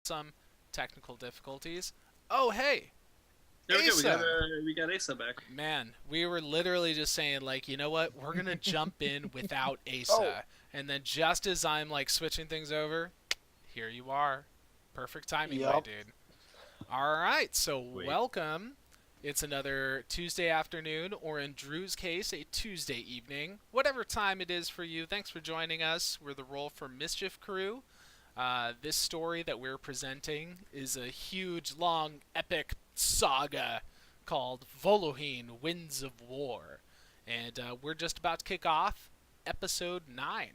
some technical difficulties. Oh, hey, There we go. Asa! We got Asa back. Man, we were literally just saying, like, you know what? We're going to jump in without Oh, Asa. And then just as I'm, like, switching things over, here you are. Perfect timing, my yep. dude. All right, so Wait. welcome. It's another Tuesday afternoon, or in Drew's case, a Tuesday evening. Whatever time it is for you, thanks for joining us. We're the Roll for Mischief crew. This story that we're presenting is a huge, long, epic saga called Volohin Winds of War. And we're just about to kick off episode 9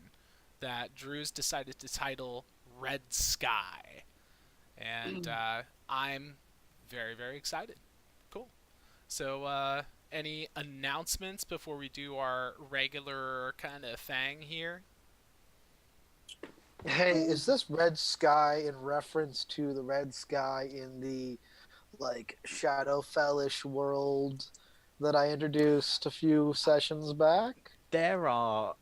that Drew's decided to title Red Sky. And I'm very, very excited. Cool. So, any announcements before we do our regular kind of thing here? Hey, is this red sky in reference to the red sky in the Shadowfellish world that I introduced a few sessions back? There are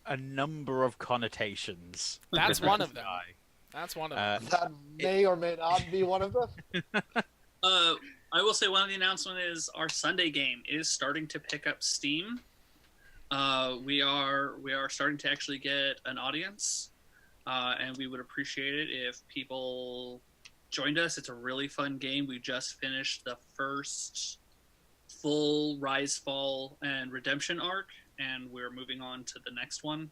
a number of connotations. That's with one Red of them. Sky. That's one of them. That may or may not be one of them. I will say one of the announcements is our Sunday game is starting to pick up steam. We are starting to actually get an audience, and we would appreciate it if people joined us. It's a really fun game. We just finished the first full Rise, Fall, and Redemption arc, and we're moving on to the next one.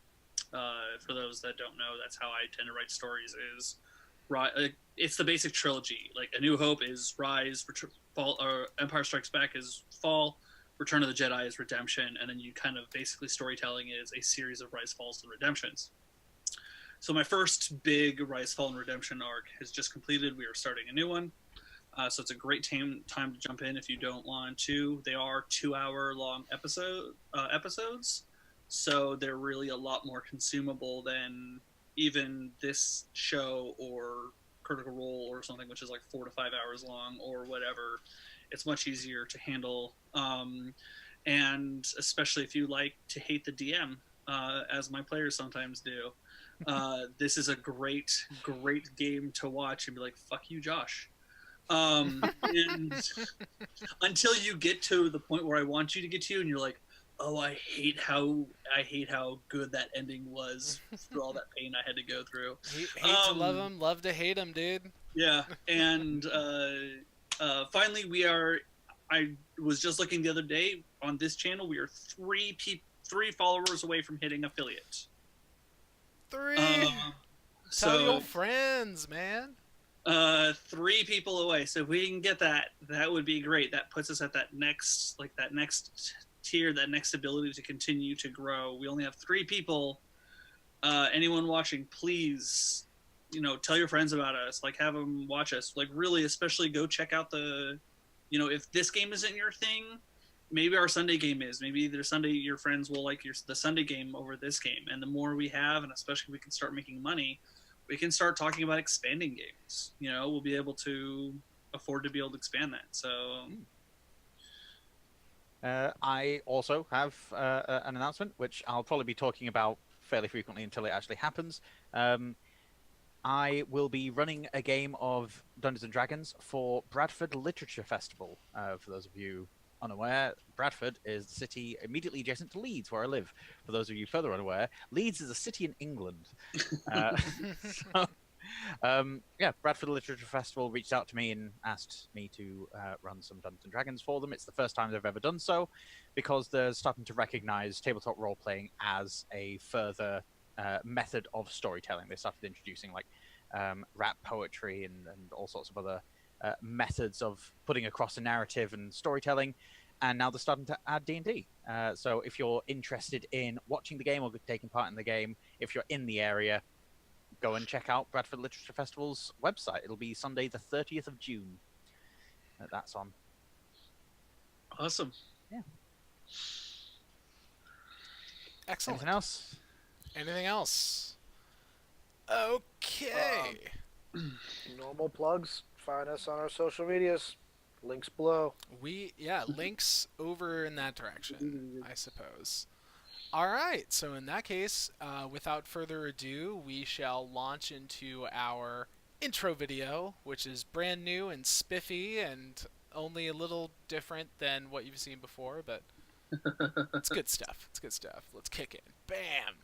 For those that don't know, that's how I tend to write stories. It's the basic trilogy. Like A New Hope is Rise, Fall, or Empire Strikes Back is Fall, Return of the Jedi is Redemption, and then you kind of basically storytelling is a series of Rise, Falls, and Redemptions. So my first big Rise, Fall, and Redemption arc has just completed. We are starting a new one. So it's a great time to jump in if you don't want to. They are 2-hour long episodes, so they're really a lot more consumable than even this show or Critical Role or something, which is like 4 to 5 hours long or whatever. It's much easier to handle, and especially if you like to hate the DM, as my players sometimes do. This is a great game to watch and be like, "Fuck you, Josh." And until you get to the point where I want you to get to, and you're like, "Oh, I hate how good that ending was for all that pain I had to go through." Hate to love him, love to hate him, dude. Yeah, and finally, I was just looking the other day on this channel. We are three followers away from hitting affiliate. 3. Tell So your friends, man. 3 people away. So if we can get that, that would be great. That puts us at that next tier, that next ability to continue to grow. We only have 3 people. Anyone watching, please, tell your friends about us. Like, have them watch us. Like, really, especially go check out if this game isn't your thing, maybe our Sunday game is. Maybe their Sunday, your friends will like the Sunday game over this game. And the more we have, and especially if we can start making money, we can start talking about expanding games. We'll be able to afford to be able to expand that. So I also have an announcement, which I'll probably be talking about fairly frequently until it actually happens. I will be running a game of Dungeons and Dragons for Bradford Literature Festival. For those of you unaware, Bradford is the city immediately adjacent to Leeds, where I live. For those of you further unaware, Leeds is a city in England. Bradford Literature Festival reached out to me and asked me to run some Dungeons and Dragons for them. It's the first time they've ever done so, because they're starting to recognize tabletop role-playing as a further method of storytelling. They started introducing rap poetry and all sorts of other methods of putting across a narrative and storytelling, and now they're starting to add D&D. So if you're interested in watching the game or taking part in the game, if you're in the area, go and check out Bradford Literature Festival's website. It'll be Sunday the 30th of June. That's on. awesome. Yeah. Excellent. Anything else? Anything else? Okay. Normal plugs. Find us on our social medias. Links below. Links over in that direction, I suppose. All right, so in that case, without further ado, we shall launch into our intro video, which is brand new and spiffy and only a little different than what you've seen before, but it's good stuff. It's good stuff. Let's kick it. Bam!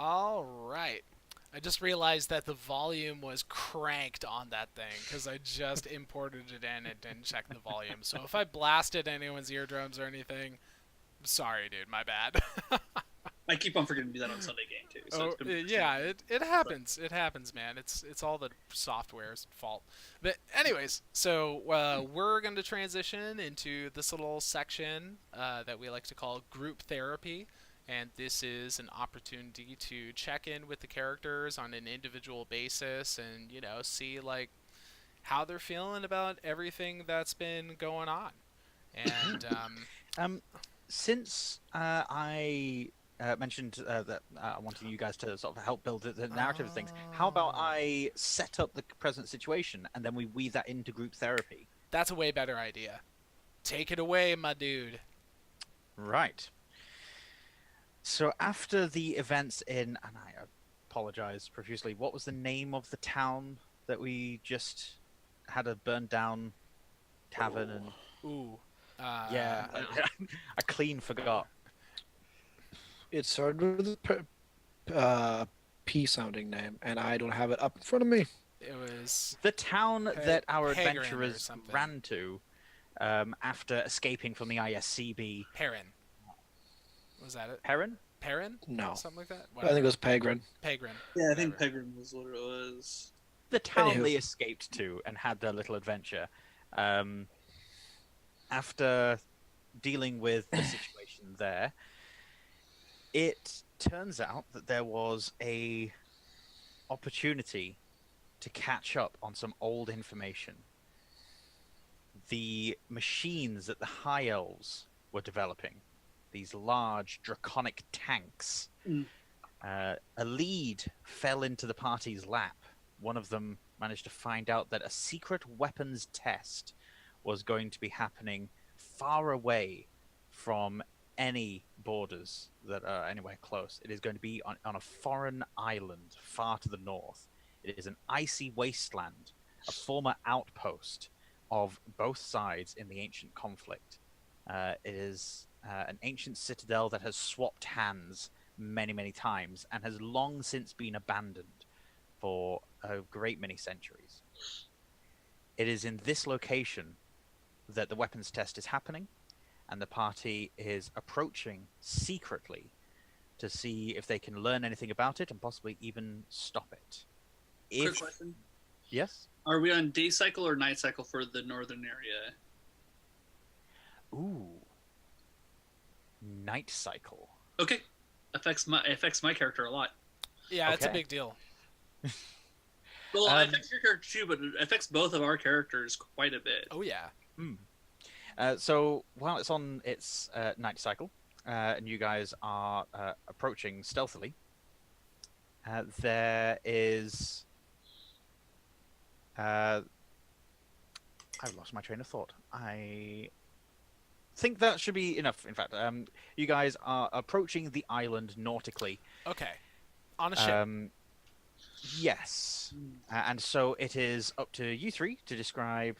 All right. I just realized that the volume was cranked on that thing because I just imported it in and didn't check the volume. So if I blasted anyone's eardrums or anything, I'm sorry, dude. My bad. I keep on forgetting to do that on Sunday game too. So Oh, it's gonna be yeah, it happens. It happens, man. It's all the software's fault. But anyways, so we're going to transition into this little section that we like to call group therapy. And this is an opportunity to check in with the characters on an individual basis and, see like how they're feeling about everything that's been going on. And Since I mentioned that I wanted you guys to sort of help build the narrative of things, how about I set up the present situation and then we weave that into group therapy? that's a way better idea. Take it away, my dude. Right. So after the events in, and I apologize profusely, what was the name of the town that we just had a burned down tavern and Ooh. yeah, I clean forgot. It started with a P sounding name, and I don't have it up in front of me. It was The town that our Hagrin or adventurers something. ran to after escaping from the ISCB. Perrin. Was that it? Perrin? Perrin? No. Something like that? I think it was Pegrin. Pegrin. Yeah, I think Whatever. Pegrin was what it was. The town Anywho. they escaped to and had their little adventure. After dealing with the situation there, it turns out that there was a opportunity to catch up on some old information. The machines that the High Elves were developing, these large draconic tanks, a lead fell into the party's lap. One of them managed to find out that a secret weapons test was going to be happening far away from any borders that are anywhere close. It is going to be on a foreign island far to the north. It is an icy wasteland, a former outpost of both sides in the ancient conflict. It is an ancient citadel that has swapped hands many, many times and has long since been abandoned for a great many centuries. It is in this location that the weapons test is happening, and the party is approaching secretly to see if they can learn anything about it and possibly even stop it. Quick question. Yes? Are we on day cycle or night cycle for the northern area? Ooh. Night cycle. Okay. Affects my character a lot. Yeah, it's a Okay. big deal. Well, it affects your character too, but it affects both of our characters quite a bit. Oh, yeah. So while it's on its night cycle, and you guys are approaching stealthily, there is... I've lost my train of thought. I think that should be enough. In fact, you guys are approaching the island nautically. Okay. On a ship. Yes, and so it is up to you three to describe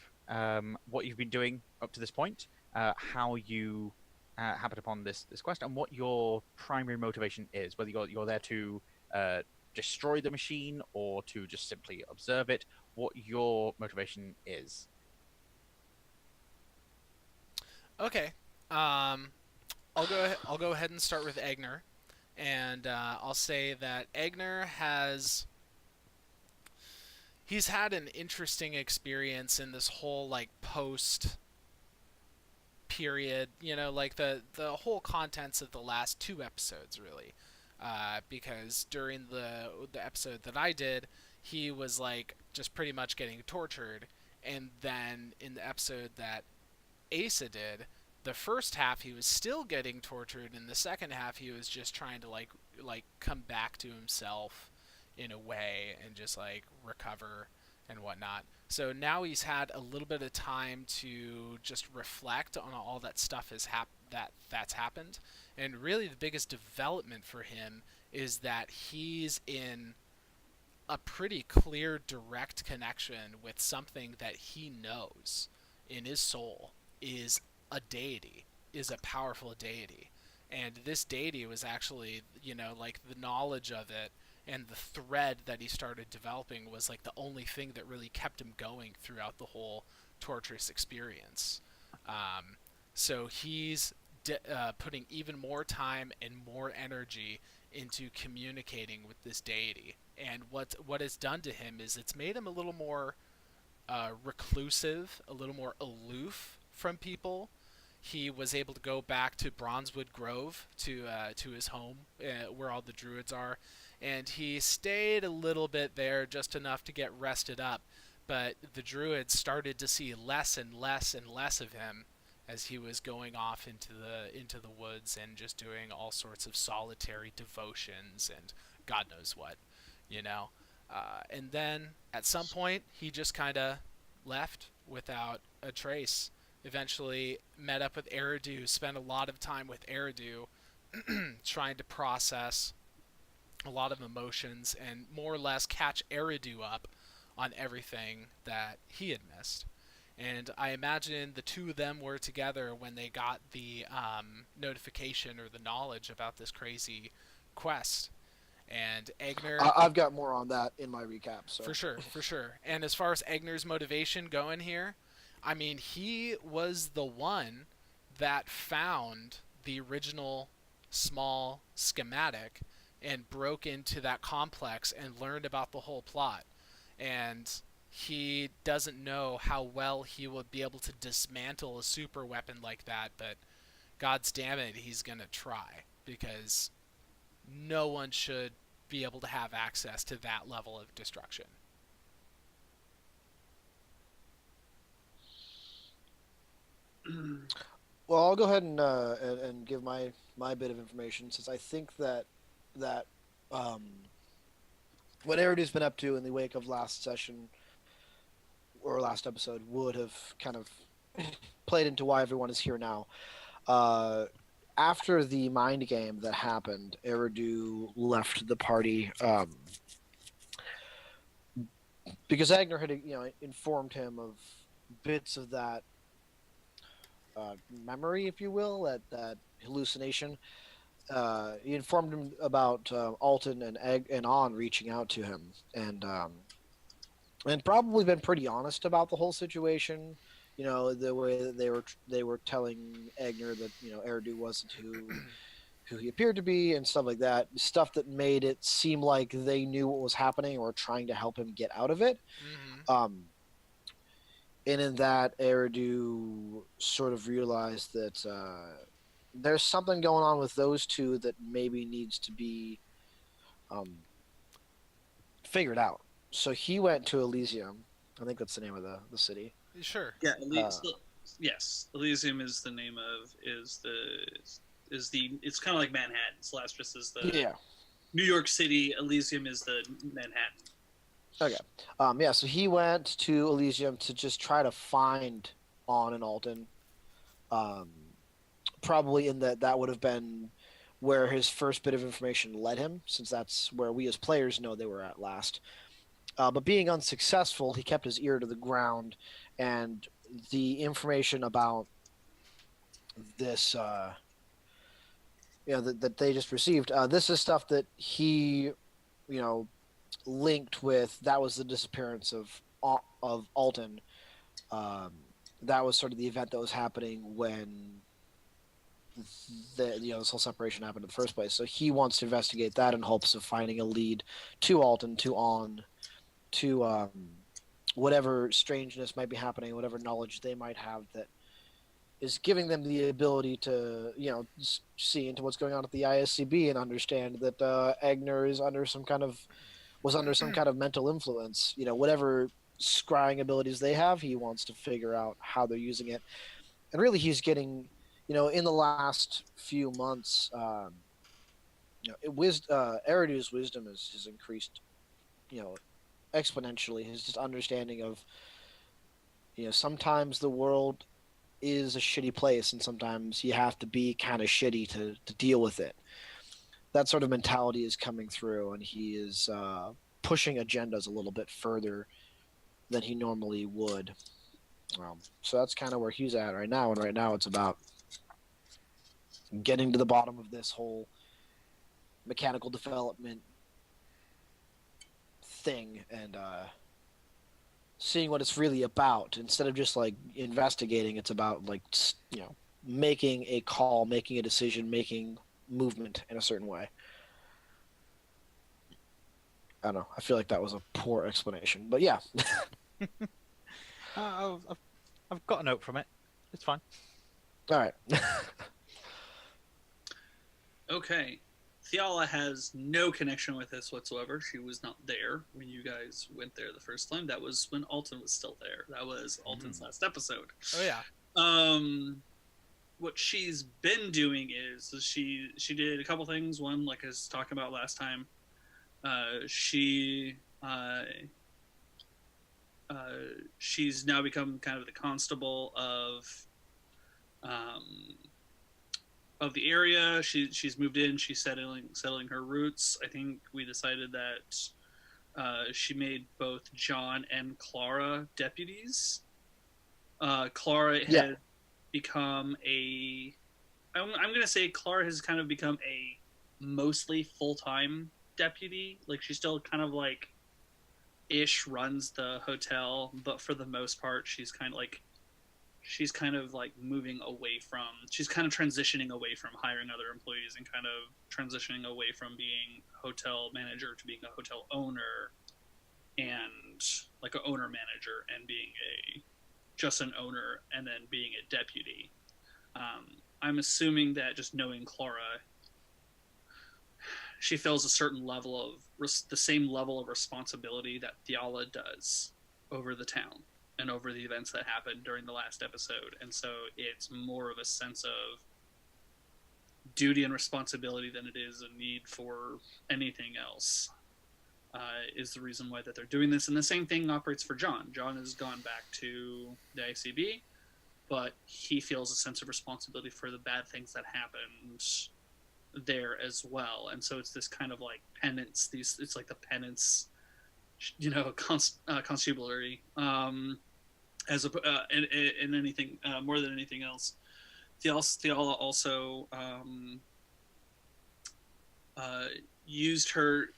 what you've been doing up to this point, how you happened upon this quest, and what your primary motivation is. Whether you're there to destroy the machine or to just simply observe it. What your motivation is. Okay. I'll go ahead and start with Eigner, and I'll say that he's had an interesting experience in this whole like post period, like the whole contents of the last two episodes really, because during the episode that I did, he was like just pretty much getting tortured, and then in the episode that Asa did, the first half he was still getting tortured, and the second half he was just trying to like come back to himself in a way and just like recover and whatnot. So now he's had a little bit of time to just reflect on all that stuff that's happened, and really the biggest development for him is that he's in a pretty clear direct connection with something that he knows in his soul is a deity, is a powerful deity. And this deity was actually, like the knowledge of it and the thread that he started developing was like the only thing that really kept him going throughout the whole torturous experience. So he's putting even more time and more energy into communicating with this deity. And what it's done to him is it's made him a little more reclusive, a little more aloof from people. He was able to go back to Bronzewood Grove, to his home, where all the druids are, and he stayed a little bit there, just enough to get rested up. But the druids started to see less and less and less of him as he was going off into the woods and just doing all sorts of solitary devotions and God knows what, and then at some point he just kind of left without a trace. Eventually met up with Eridu, spent a lot of time with Eridu trying to process a lot of emotions and more or less catch Eridu up on everything that he had missed. And I imagine the two of them were together when they got the notification or the knowledge about this crazy quest. And Eigner... I've got more on that in my recap. So. For sure. And as far as Eigner's motivation going here, I mean, he was the one that found the original small schematic and broke into that complex and learned about the whole plot. And he doesn't know how well he would be able to dismantle a super weapon like that, but God's damn it, he's going to try, because no one should be able to have access to that level of destruction. Well, I'll go ahead and give my bit of information, since I think that what Eridu's been up to in the wake of last session or last episode would have kind of played into why everyone is here now. After the mind game that happened, Eridu left the party because Eigner had informed him of bits of that memory, if you will, that hallucination. He informed him about Alton and On reaching out to him, and probably been pretty honest about the whole situation. The way that they were telling Eigner that Eridu wasn't who he appeared to be and stuff like that. Stuff that made it seem like they knew what was happening or were trying to help him get out of it. Mm-hmm. And in that, Eridu sort of realized that there's something going on with those two that maybe needs to be figured out. So he went to Elysium. I think that's the name of the city. Sure. Yeah, yes. Elysium is the name of it's kind of like Manhattan. Celestris is the New York City. Elysium is the Manhattan. Okay. So he went to Elysium to just try to find On and Alton. probably in that would have been where his first bit of information led him, since that's where we as players know they were at last. But being unsuccessful, he kept his ear to the ground, and the information about this, that they just received. This is stuff that he, you know, linked with. That was the disappearance of Alton. Um, that was sort of the event that was happening when this whole separation happened in the first place. So he wants to investigate that in hopes of finding a lead to Alton, to On, to whatever strangeness might be happening, whatever knowledge they might have that is giving them the ability to, see into what's going on at the ISCB and understand that Eigner is under some kind of mental influence. Whatever scrying abilities they have, he wants to figure out how they're using it. And really, he's getting, in the last few months, Eridu's wisdom has increased, exponentially. His just understanding of, sometimes the world is a shitty place, and sometimes you have to be kind of shitty to deal with it. That sort of mentality is coming through, and he is pushing agendas a little bit further than he normally would. So that's kind of where he's at right now, and right now it's about getting to the bottom of this whole mechanical development thing, and seeing what it's really about. Instead of just like investigating, it's about like making a call, making a decision, making movement in a certain way. I don't know. I feel like that was a poor explanation, but yeah. I've got a note from it. It's fine. All right. Okay. Thiala has no connection with this whatsoever. She was not there when you guys went there the first time. That was when Alton was still there. That was Alton's last episode. Oh yeah. What she's been doing is she did a couple things. One, like I was talking about last time, she's now become kind of the constable of the area. She's moved in. She's settling her roots. I think we decided that she made both John and Clara deputies. Clara had become I'm going to say Clara has kind of become a mostly full-time deputy. Like, she still kind of like ish runs the hotel, but for the most part she's kind of like moving away from, she's kind of transitioning away from hiring other employees and kind of transitioning away from being hotel manager to being a hotel owner, and like an owner manager, and being just an owner, and then being a deputy. I'm assuming that, just knowing Clara, she feels a certain level of the same level of responsibility that Thiala does over the town and over the events that happened during the last episode. And so it's more of a sense of duty and responsibility than it is a need for anything else, is the reason why that they're doing this. And the same thing operates for John. John has gone back to the ICB, but he feels a sense of responsibility for the bad things that happened there as well. And so it's this kind of like penance. It's like the penance, constabulary, as in anything more than anything else. Thiala also used her.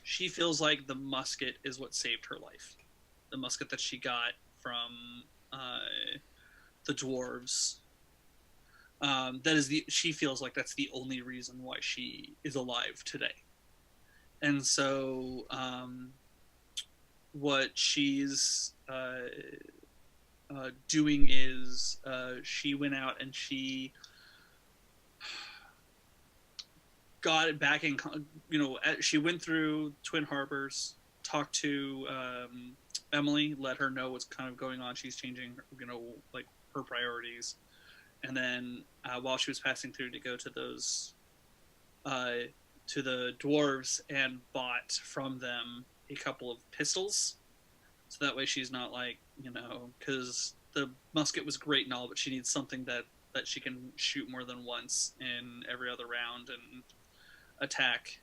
She feels like the musket is what saved her life. The musket that she got from the dwarves. She feels like that's the only reason why she is alive today. And so what she's doing is she went out and she got it back in, she went through Twin Harbors, talked to Emily, let her know what's kind of going on. She's changing, like her priorities. And then while she was passing through to go to those, to the dwarves, and bought from them a couple of pistols. So that way she's not like, because the musket was great and all, but she needs something that that she can shoot more than once in every other round and attack,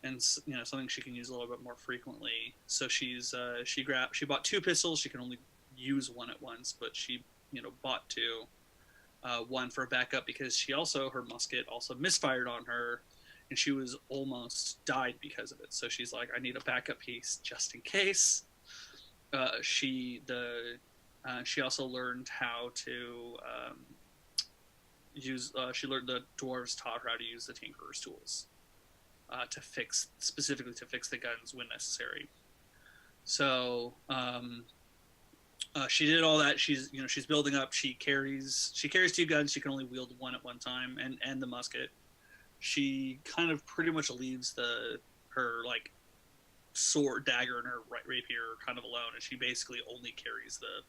and something she can use a little bit more frequently. So she bought 2 pistols. She can only use one at once, but she bought 2. One for backup because her musket also misfired on her, and she was almost died because of it. So she's like, I need a backup piece just in case. She also learned how to use. She learned the dwarves taught her how to use the tinkerer's tools to fix the guns when necessary. So she did all that. She's building up. She carries 2 guns. She can only wield one at one time, and the musket. She kind of pretty much leaves her like sword, dagger, and her rapier kind of alone, and she basically only carries the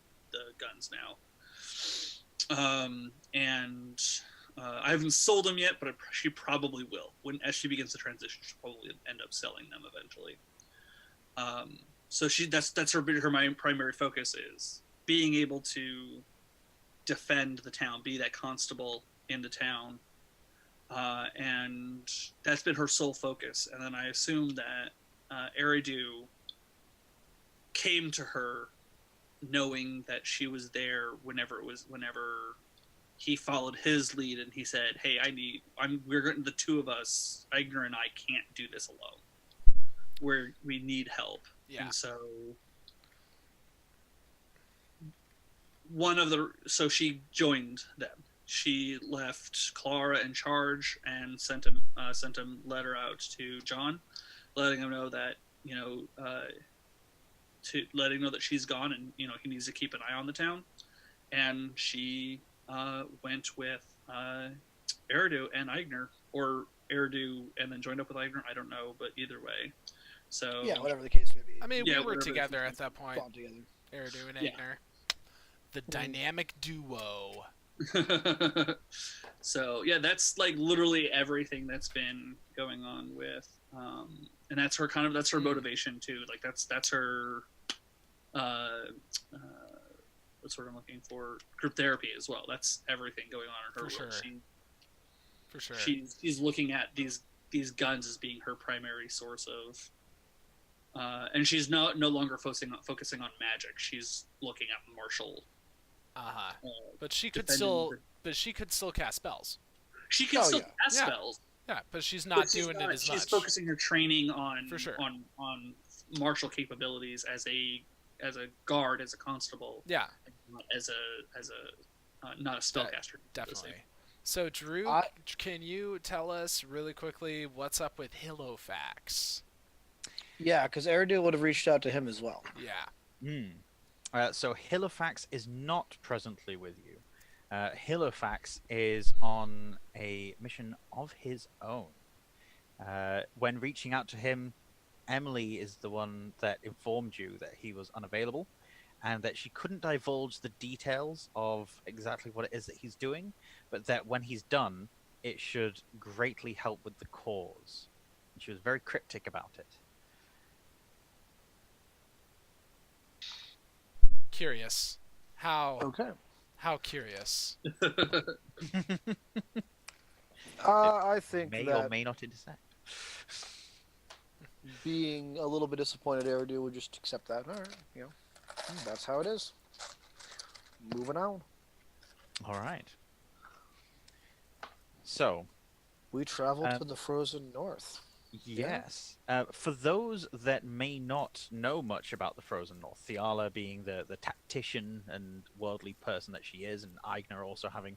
guns now. And I haven't sold them yet, but she probably will. As she begins to transition, she'll probably end up selling them eventually. So that's her primary focus is being able to defend the town, be that constable in the town, and that's been her sole focus. And then I assume that Eridu came to her knowing that she was there whenever he followed his lead, and he said, "Hey, the 2 of us, Eigner and I, can't do this alone. We need help." Yeah. And so so she joined them. She left Clara in charge and sent a letter out to John, letting him know that letting him know that she's gone, and he needs to keep an eye on the town. And she went with Eridu and Eigner, or Eridu and then joined up with Eigner. I don't know, but either way. So Yeah, whatever the case may be. I mean, Yeah, we were whatever together at that point. Bond together. Eridu and Yeah. Eigner. The dynamic duo. So yeah, that's like literally everything that's been going on with, and that's her motivation too. Like that's her, what's what I'm looking for, group therapy as well. That's everything going on in her For world. sure. For sure. She's looking at these guns as being her primary source of, and she's no longer focusing on magic. She's looking at martial. But she could defending still cast spells. She can still cast Yeah. spells. Yeah, but she's not doing it as much. She's focusing her training on For sure. on martial capabilities as a guard, as a constable. Yeah, Not as a not a spellcaster. definitely. So Drew, can you tell us really quickly what's up with Hillowfax? Yeah, because Eridu would have reached out to him as well. Yeah. So Hillowfax is not presently with you. Hillowfax is on a mission of his own. When reaching out to him, Emily is the one that informed you that he was unavailable and that she couldn't divulge the details of exactly what it is that he's doing, but that when he's done, it should greatly help with the cause. And she was very cryptic about it. Curious. How Okay. How curious. I think May that or may not intersect. being a little bit disappointed, Eridu would just accept that. All right, that's how it is. Moving on. All right. So, We travel to the frozen north. yes. For those that may not know much about the Frozen North, Thiala being the tactician and worldly person that she is, and Eigner also having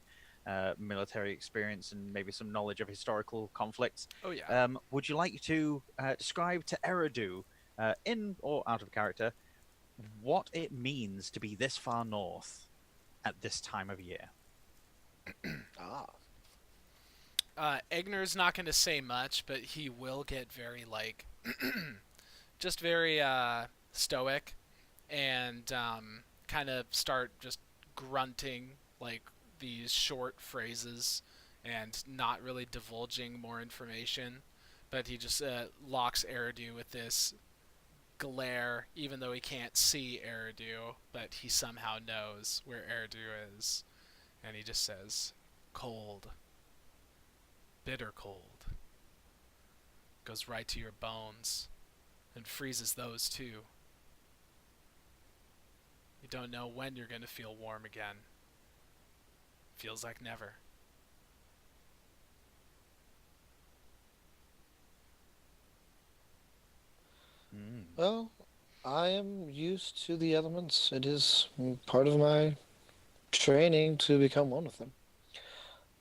military experience and maybe some knowledge of historical conflicts. Oh yeah. Would you like to describe to Eridu, in or out of character, what it means to be this far north at this time of year? Eigner's not going to say much, but he will get very just very stoic, and kind of start just grunting like these short phrases, and not really divulging more information. But he just locks Eridu with this glare, even though he can't see Eridu, but he somehow knows where Eridu is. And he just says, cold. Bitter cold. Goes right to your bones and freezes those too. You don't know when you're going to feel warm again. Feels like never. Well, I am used to the elements. It is part of my training to become one of them.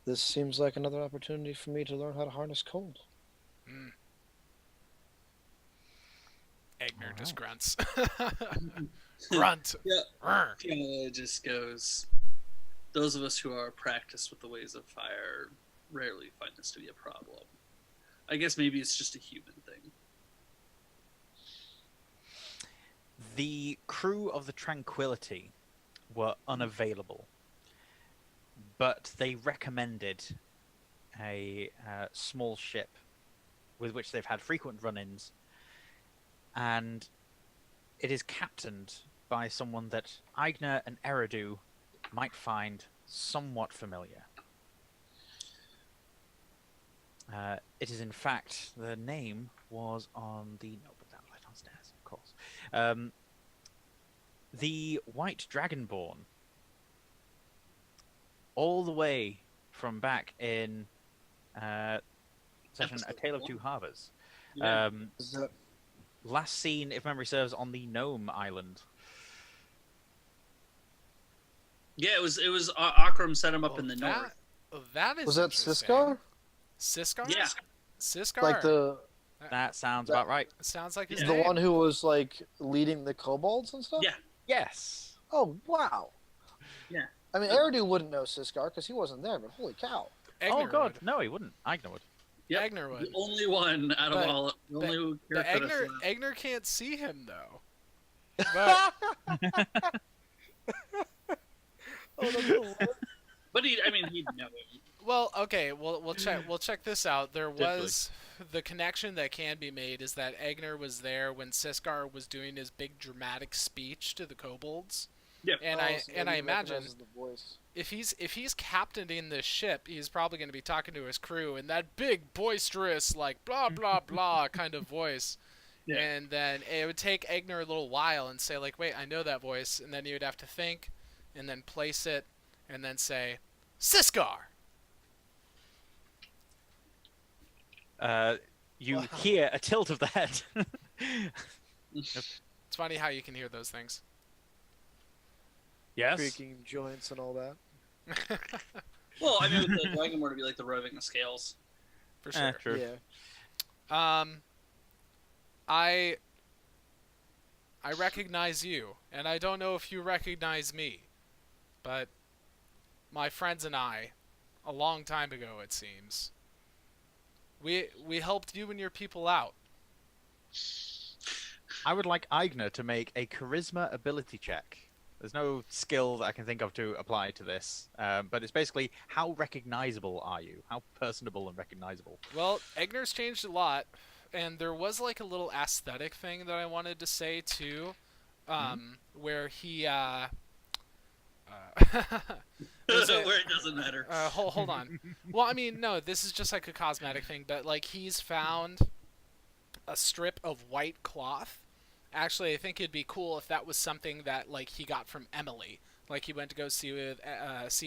This seems like another opportunity for me to learn how to harness cold. Mm. Eigner just grunts. Grunt. Yeah. Rrr. Thiala just goes, those of us who are practiced with the ways of fire rarely find this to be a problem. I guess maybe it's just a human thing. The crew of the Tranquility were unavailable, but they recommended a small ship with which they've had frequent run-ins, and it is captained by someone that Eigner and Eridu might find somewhat familiar. It is, in fact, the name was on the notebook that was downstairs, of course. The White Dragonborn. All the way from back in session A Tale of Two Harbors. Yeah. Is that Last seen, if memory serves, on the Gnome Island. Yeah, it was Akram set him up in the north. That is was that interesting. Siskar? Siskar? Yeah. Siskar. Like That sounds That- about right. Sounds like his Yeah. the name. one who was like leading the kobolds and stuff? Yeah. Yes. Oh wow. Yeah. I mean, Eridu wouldn't know Siskar because he wasn't there, but holy cow. Egner Oh god, would. no, he wouldn't. Eigner would. Yep. Egner would. The only one out of But- all, the only But character that's Egner, left. Egner can't see him though. But Oh, that's the worst. But he'd know him. well, okay, we'll check this out. There was the connection that can be made is that Egner was there when Siskar was doing his big dramatic speech to the kobolds. Yep. And Oh, I so and I he imagine recognizes the voice. if he's captaining this ship, he's probably going to be talking to his crew in that big boisterous like blah blah blah kind of voice. Yeah. And then it would take Egner a little while and say like, "Wait, I know that voice." And then he would have to think and then place it and then say, "Siskar." You Wow. hear a tilt of the head. It's funny how you can hear those things. Yes. Creaking joints and all that. Well, I mean, with the dragon word to be like the roving the scales. For sure. True. Yeah. I recognize you, and I don't know if you recognize me, but my friends and I, a long time ago it seems, we helped you and your people out. I would like Eigner to make a charisma ability check. There's no skill that I can think of to apply to this, but it's basically how recognizable are you? How personable and recognizable? Well, Egner's changed a lot, and there was like a little aesthetic thing that I wanted to say too, where he there's a- Where it doesn't matter. hold on. Well, I mean, no, this is just like a cosmetic thing, but like he's found a strip of white cloth. Actually, I think it'd be cool if that was something that like he got from Emily. Like he went to go see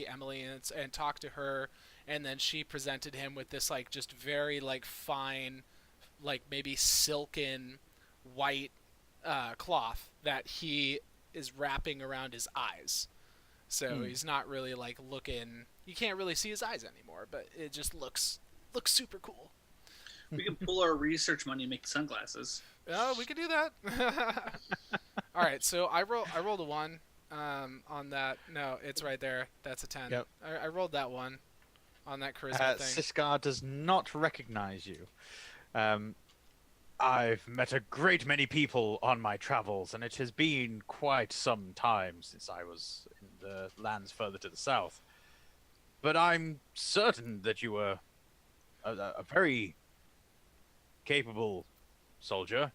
Emily and talk to her, and then she presented him with this like just very like fine, like maybe silken white cloth that he is wrapping around his eyes. So he's not really like looking. You can't really see his eyes anymore, but it just looks super cool. We can pull our research money and make sunglasses. Oh, we could do that. All right, so I rolled a 1 on that. No, it's right there. That's a 10. Yep. I rolled that 1 on that charisma thing. Siskar does not recognize you. I've met a great many people on my travels, and it has been quite some time since I was in the lands further to the south. But I'm certain that you were a very capable soldier.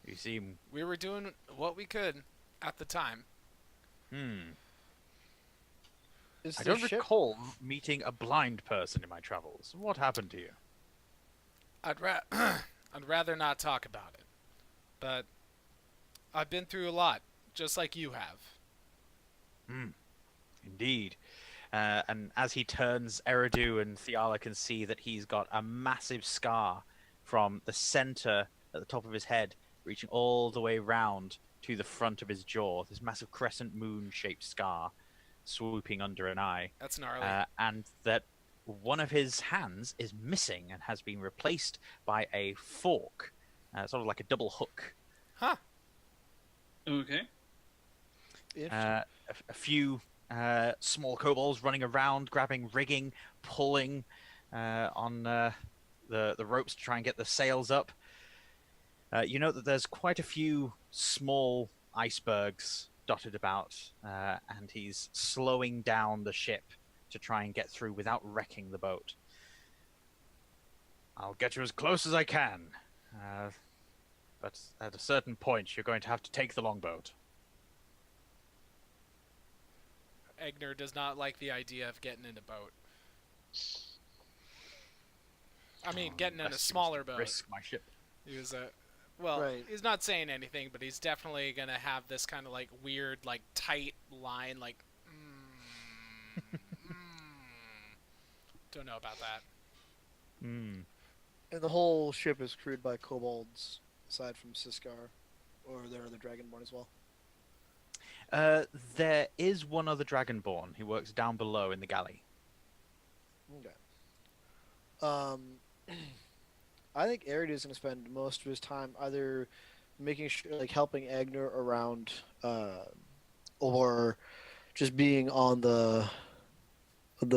You seem... We were doing what we could at the time. Is I the don't ship? recall meeting a blind person in my travels. What happened to you? I'd rather not talk about it, but I've been through a lot, just like you have. Hmm, indeed. And as he turns, Eridu and Thiala can see that he's got a massive scar from the center at the top of his head, reaching all the way round to the front of his jaw. This massive crescent moon-shaped scar swooping under an eye. That's gnarly. And that one of his hands is missing and has been replaced by a fork, sort of like a double hook. Huh. Okay. Interesting. A few small kobolds running around, grabbing rigging, pulling on the ropes to try and get the sails up. You know that there's quite a few small icebergs dotted about, and he's slowing down the ship to try and get through without wrecking the boat. I'll get you as close as I can, but at a certain point you're going to have to take the longboat. Eigner does not like the idea of getting in a boat. I mean, getting in a Unless you smaller wish to boat. risk my ship. He was well, Right. he's not saying anything, but he's definitely gonna have this kind of like weird, like tight line, like. Don't know about that. Hmm. And the whole ship is crewed by kobolds, aside from Siskar, or there are the Dragonborn as well. There is one other Dragonborn who works down below in the galley. Okay. I think Eridu is going to spend most of his time either making sure, like helping Eigner around, or just being on the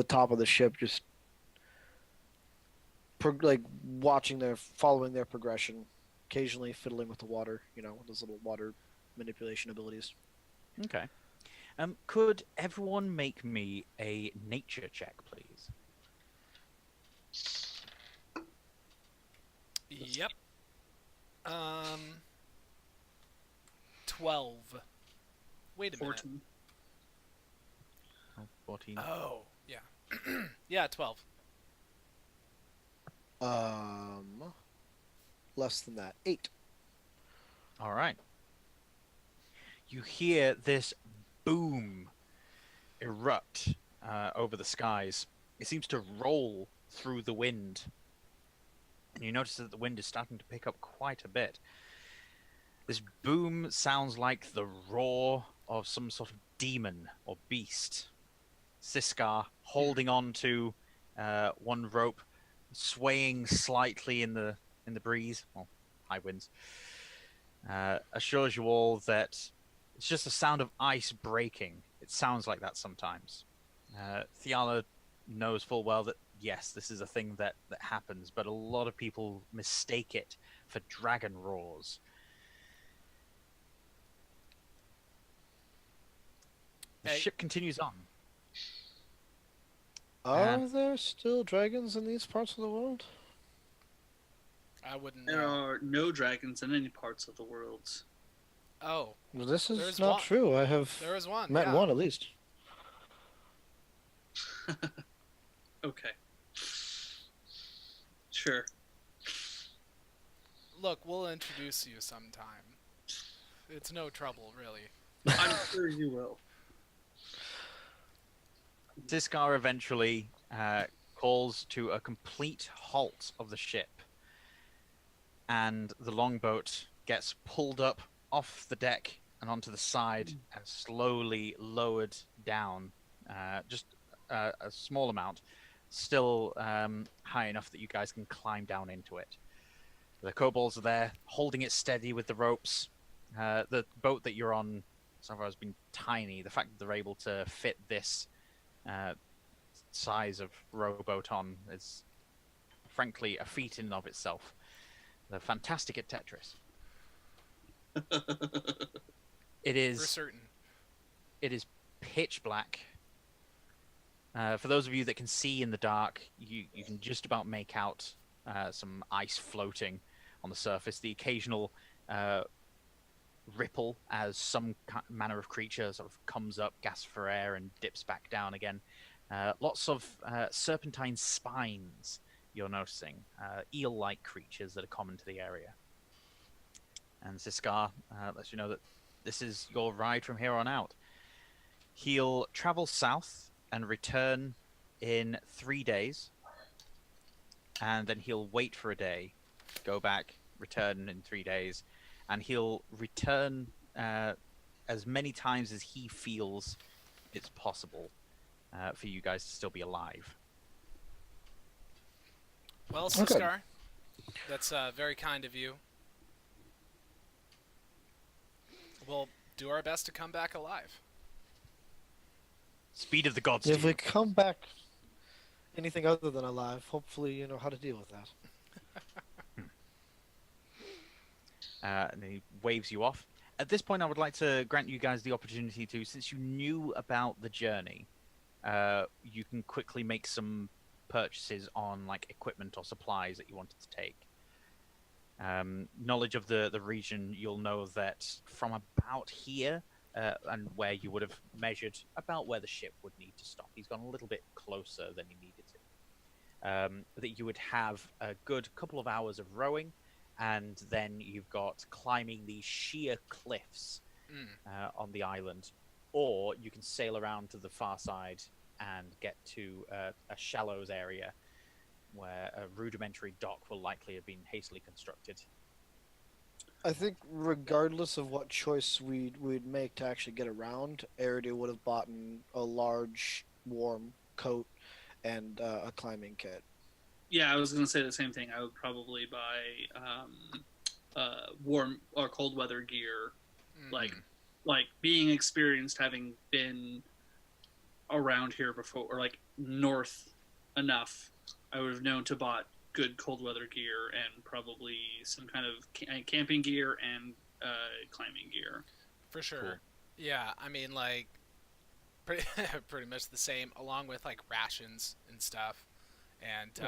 top of the ship, just like following their progression, occasionally fiddling with the water, with those little water manipulation abilities. Okay. Could everyone make me a nature check, please? Yep. 12. Wait a minute. 14. Oh, 14. Oh, yeah. Yeah, 12. Less than that, 8. All right. You hear this boom erupt over the skies. It seems to roll through the wind. And you notice that the wind is starting to pick up quite a bit. This boom sounds like the roar of some sort of demon or beast. Siskar holding on to one rope, swaying slightly in the breeze, well, high winds, assures you all that it's just the sound of ice breaking. It sounds like that sometimes. Thiala knows full well that, yes, this is a thing that happens, but a lot of people mistake it for dragon roars. The ship continues on. Are there still dragons in these parts of the world? I wouldn't There know. are no dragons in any parts of the world. Oh, Well, this is There's not one. true. I have there is one. met yeah. one at least. Okay. Sure. Look, we'll introduce you sometime. It's no trouble, really. I'm sure you will. Siskar eventually calls to a complete halt of the ship, and the longboat gets pulled up off the deck and onto the side and slowly lowered down, just a small amount, still high enough that you guys can climb down into it. The kobolds are there, holding it steady with the ropes. The boat that you're on so far has been tiny. The fact that they're able to fit this size of rowboat on is, frankly, a feat in and of itself. They're fantastic at Tetris. It For is. certain. It is pitch black. For those of you that can see in the dark, you can just about make out some ice floating on the surface. The occasional ripple as some manner of creature sort of comes up, gasps for air, and dips back down again. Lots of serpentine spines you're noticing, eel-like creatures that are common to the area. And Siskar lets you know that this is your ride from here on out. He'll travel south and return in 3 days, and then he'll wait for a day, go back, return in 3 days, and he'll return as many times as he feels it's possible for you guys to still be alive. Well, Okay. Siskar, that's very kind of you. We'll do our best to come back alive. Speed of the gods. If to we you. come back anything other than alive, hopefully you know how to deal with that. And he waves you off. At this point, I would like to grant you guys the opportunity to, since you knew about the journey, you can quickly make some purchases on like equipment or supplies that you wanted to take. Knowledge of the region, you'll know that from about here, and where you would have measured about where the ship would need to stop. He's gone a little bit closer than he needed to. That you would have a good couple of hours of rowing, and then you've got climbing these sheer cliffs on the island, or you can sail around to the far side and get to a shallows area where a rudimentary dock will likely have been hastily constructed. I think regardless of what choice we'd make to actually get around, Eridu would have bought a large warm coat and a climbing kit. Yeah, I was going to say the same thing. I would probably buy warm or cold weather gear, like being experienced, having been around here before, or like north enough. I would have known to bought good cold weather gear and probably some kind of camping gear and climbing gear. For sure. Cool. Yeah, I mean, like, pretty much the same, along with, like, rations and stuff. And,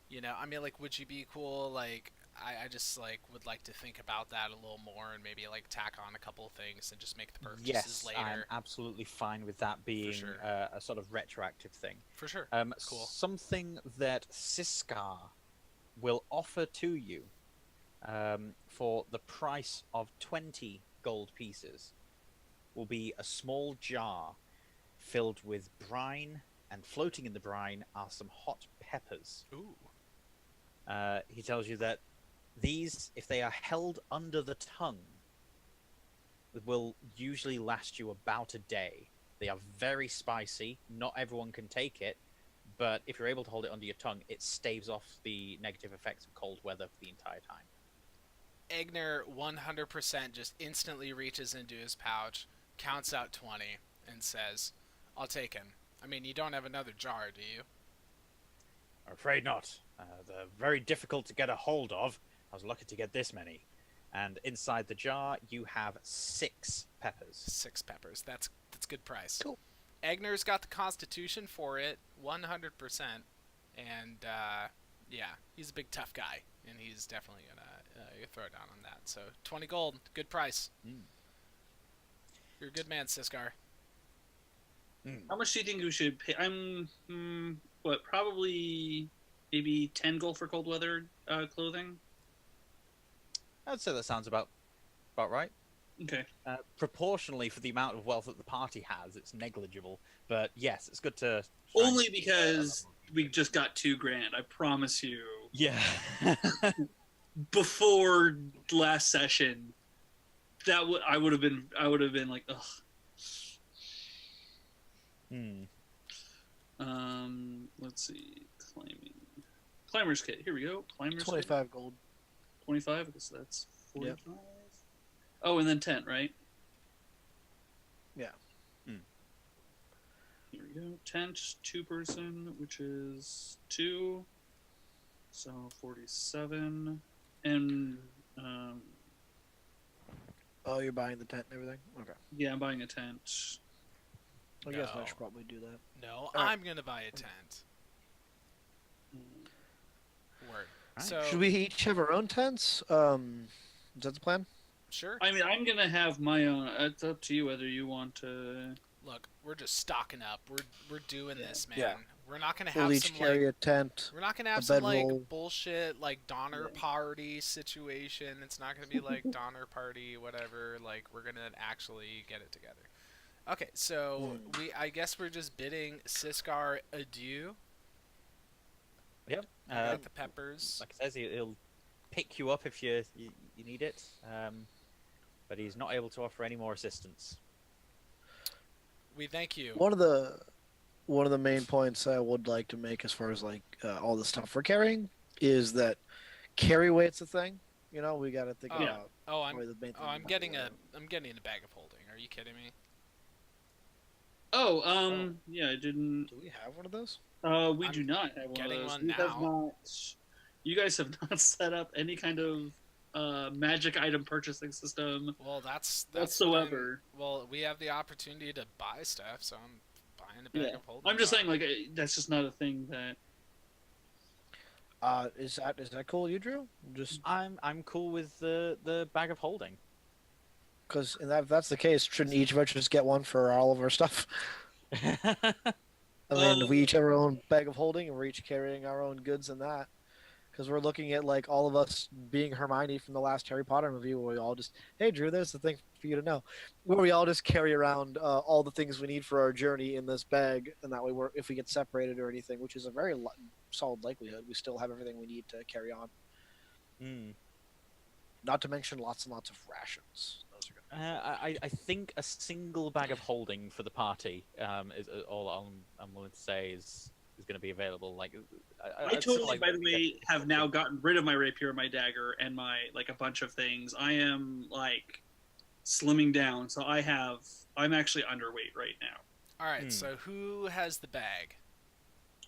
you know, I mean, like, would you be cool, like, I just, like, would like to think about that a little more and maybe, like, tack on a couple of things and just make the purchases Yes, later. I'm absolutely fine with that being sure. a sort of retroactive thing. For sure. Cool. Something that Siskar will offer to you for the price of 20 gold pieces will be a small jar filled with brine, and floating in the brine are some hot peppers. Ooh. He tells you that these, if they are held under the tongue, will usually last you about a day. They are very spicy. Not everyone can take it, but if you're able to hold it under your tongue, it staves off the negative effects of cold weather for the entire time. Eigner 100% just instantly reaches into his pouch, counts out 20, and says, I'll take him. I mean, you don't have another jar, do you? I'm afraid not. They're very difficult to get a hold of. I was lucky to get this many. And inside the jar, you have 6 peppers. 6 peppers. That's good price. Cool. Egner's got the constitution for it, 100%. And, yeah, he's a big tough guy. And he's definitely going to throw down on that. So, 20 gold. Good price. You're a good man, Siskar. How much do you think we should pay? I'm, probably maybe 10 gold for cold weather clothing? I'd say that sounds about right. Okay. Proportionally for the amount of wealth that the party has, it's negligible. But yes, it's good to... Only because we just got $2,000, I promise you. Yeah. Before last session, I would have been like, ugh. Let's see, climber's kit. Here we go. Climber's 25 gold. 25. I guess that's 45. Yep. Oh, and then tent, right? Yeah. Here we go. Tent, 2-person, which is 2. So 47. And oh, you're buying the tent and everything? Okay. yeah, I'm buying a tent. I guess I should probably do that. No, right. I'm going to buy a tent. Word. Right. So, Should we each have our own tents? Is that the plan? Sure. I mean, I'm gonna have my own. It's up to you whether you want to. Look, we're just stocking up. We're doing this, man. Yeah. We're not gonna We'll have each some carry like a tent, we're not gonna a have some like bedroll. bullshit like Donner Yeah. Party situation. It's not gonna be like Donner Party, whatever. Like we're gonna actually get it together. Okay, so I guess we're just bidding Siskar adieu. Yep. I got the peppers. Like I says, he'll pick you up if you need it, but he's not able to offer any more assistance. We thank you. One of the main points I would like to make as far as like all the stuff we're carrying is that carry weight's a thing. You know, we got to think Oh. about. Oh, I'm the main thing I'm getting a bag of holding. Are you kidding me? Yeah, I didn't. Do we have one of those? We I'm do not have one getting of those. one You now. have not. You guys have not set up any kind of magic item purchasing system Well, that's whatsoever. well, we have the opportunity to buy stuff, so I'm buying a bag Yeah. of holding. I'm just saying, like, that's just not a thing that. Is that cool, you Drew? Just I'm cool with the bag of holding. because if that's the case, shouldn't each of us just get one for all of our stuff? I mean, we each have our own bag of holding, and we're each carrying our own goods in that. Because we're looking at like all of us being Hermione from the last Harry Potter movie, where we all just, hey Drew, there's the thing for you to know, where we all just carry around all the things we need for our journey in this bag, and that way, if we get separated or anything, which is a very solid likelihood, we still have everything we need to carry on. Not to mention lots and lots of rations. Those are good. I think a single bag of holding for the party is all I'm willing to say is going to be available. Like I totally, by the way, have now gotten rid of my rapier, my dagger, and my like a bunch of things. I am like slimming down, so I'm actually underweight right now. All right, so who has the bag?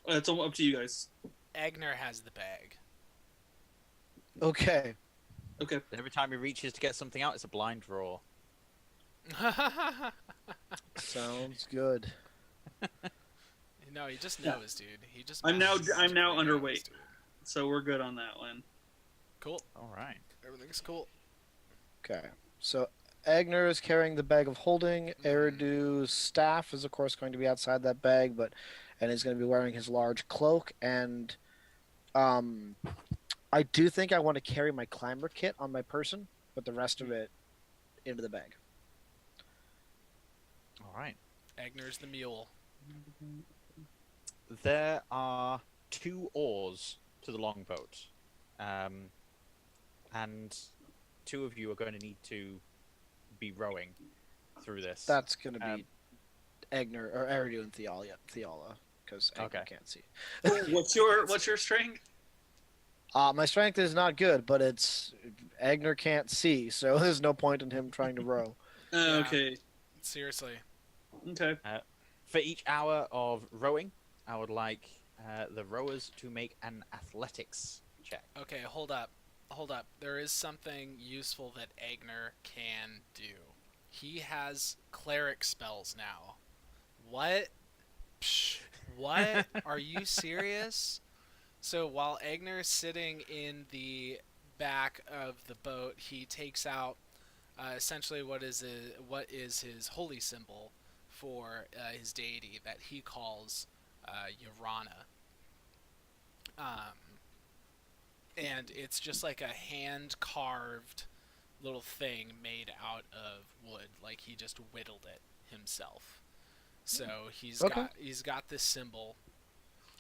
It's all up to you guys. Eigner has the bag. Okay. Okay. Every time he reaches to get something out, it's a blind draw. Sounds good. No, he just knows, dude. He just. I'm now knows. underweight. Dude. So we're good on that one. Cool. All right. Everything's cool. Okay. So Eigner is carrying the bag of holding. Eridu's staff is, of course, going to be outside that bag, and he's going to be wearing his large cloak. And I do think I want to carry my climber kit on my person, but the rest of it into the bag. All right. Eigner's the mule. There are 2 oars to the longboat, and 2 of you are going to need to be rowing through this. That's going to be Eigner or Eridu and Thiala, because Eigner Okay. can't see. What's your strength? My strength is not good, but Eigner can't see, so there's no point in him trying to row. Yeah. Okay. Seriously. Okay. For each hour of rowing, I would like the rowers to make an athletics check. Okay, hold up. There is something useful that Eigner can do. He has cleric spells now. What? Psh, what? Are you serious? So while Eigner is sitting in the back of the boat, he takes out essentially what is his holy symbol for his deity that he calls Yorana. And it's just like a hand-carved little thing made out of wood, like he just whittled it himself. So he's got this symbol,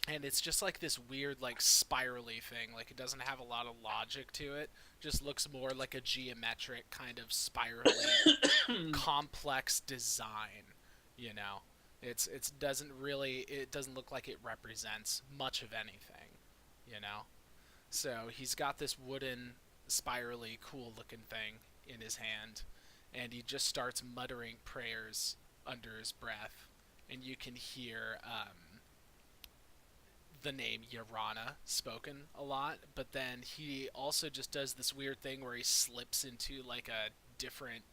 and it's just like this weird, like, spirally thing. Like, it doesn't have a lot of logic to it. Just looks more like a geometric kind of spirally complex design. You know, it doesn't look like it represents much of anything. You know, so he's got this wooden, spirally cool looking thing in his hand, and he just starts muttering prayers under his breath, and you can hear the name Yorana spoken a lot, but then he also just does this weird thing where he slips into like a different,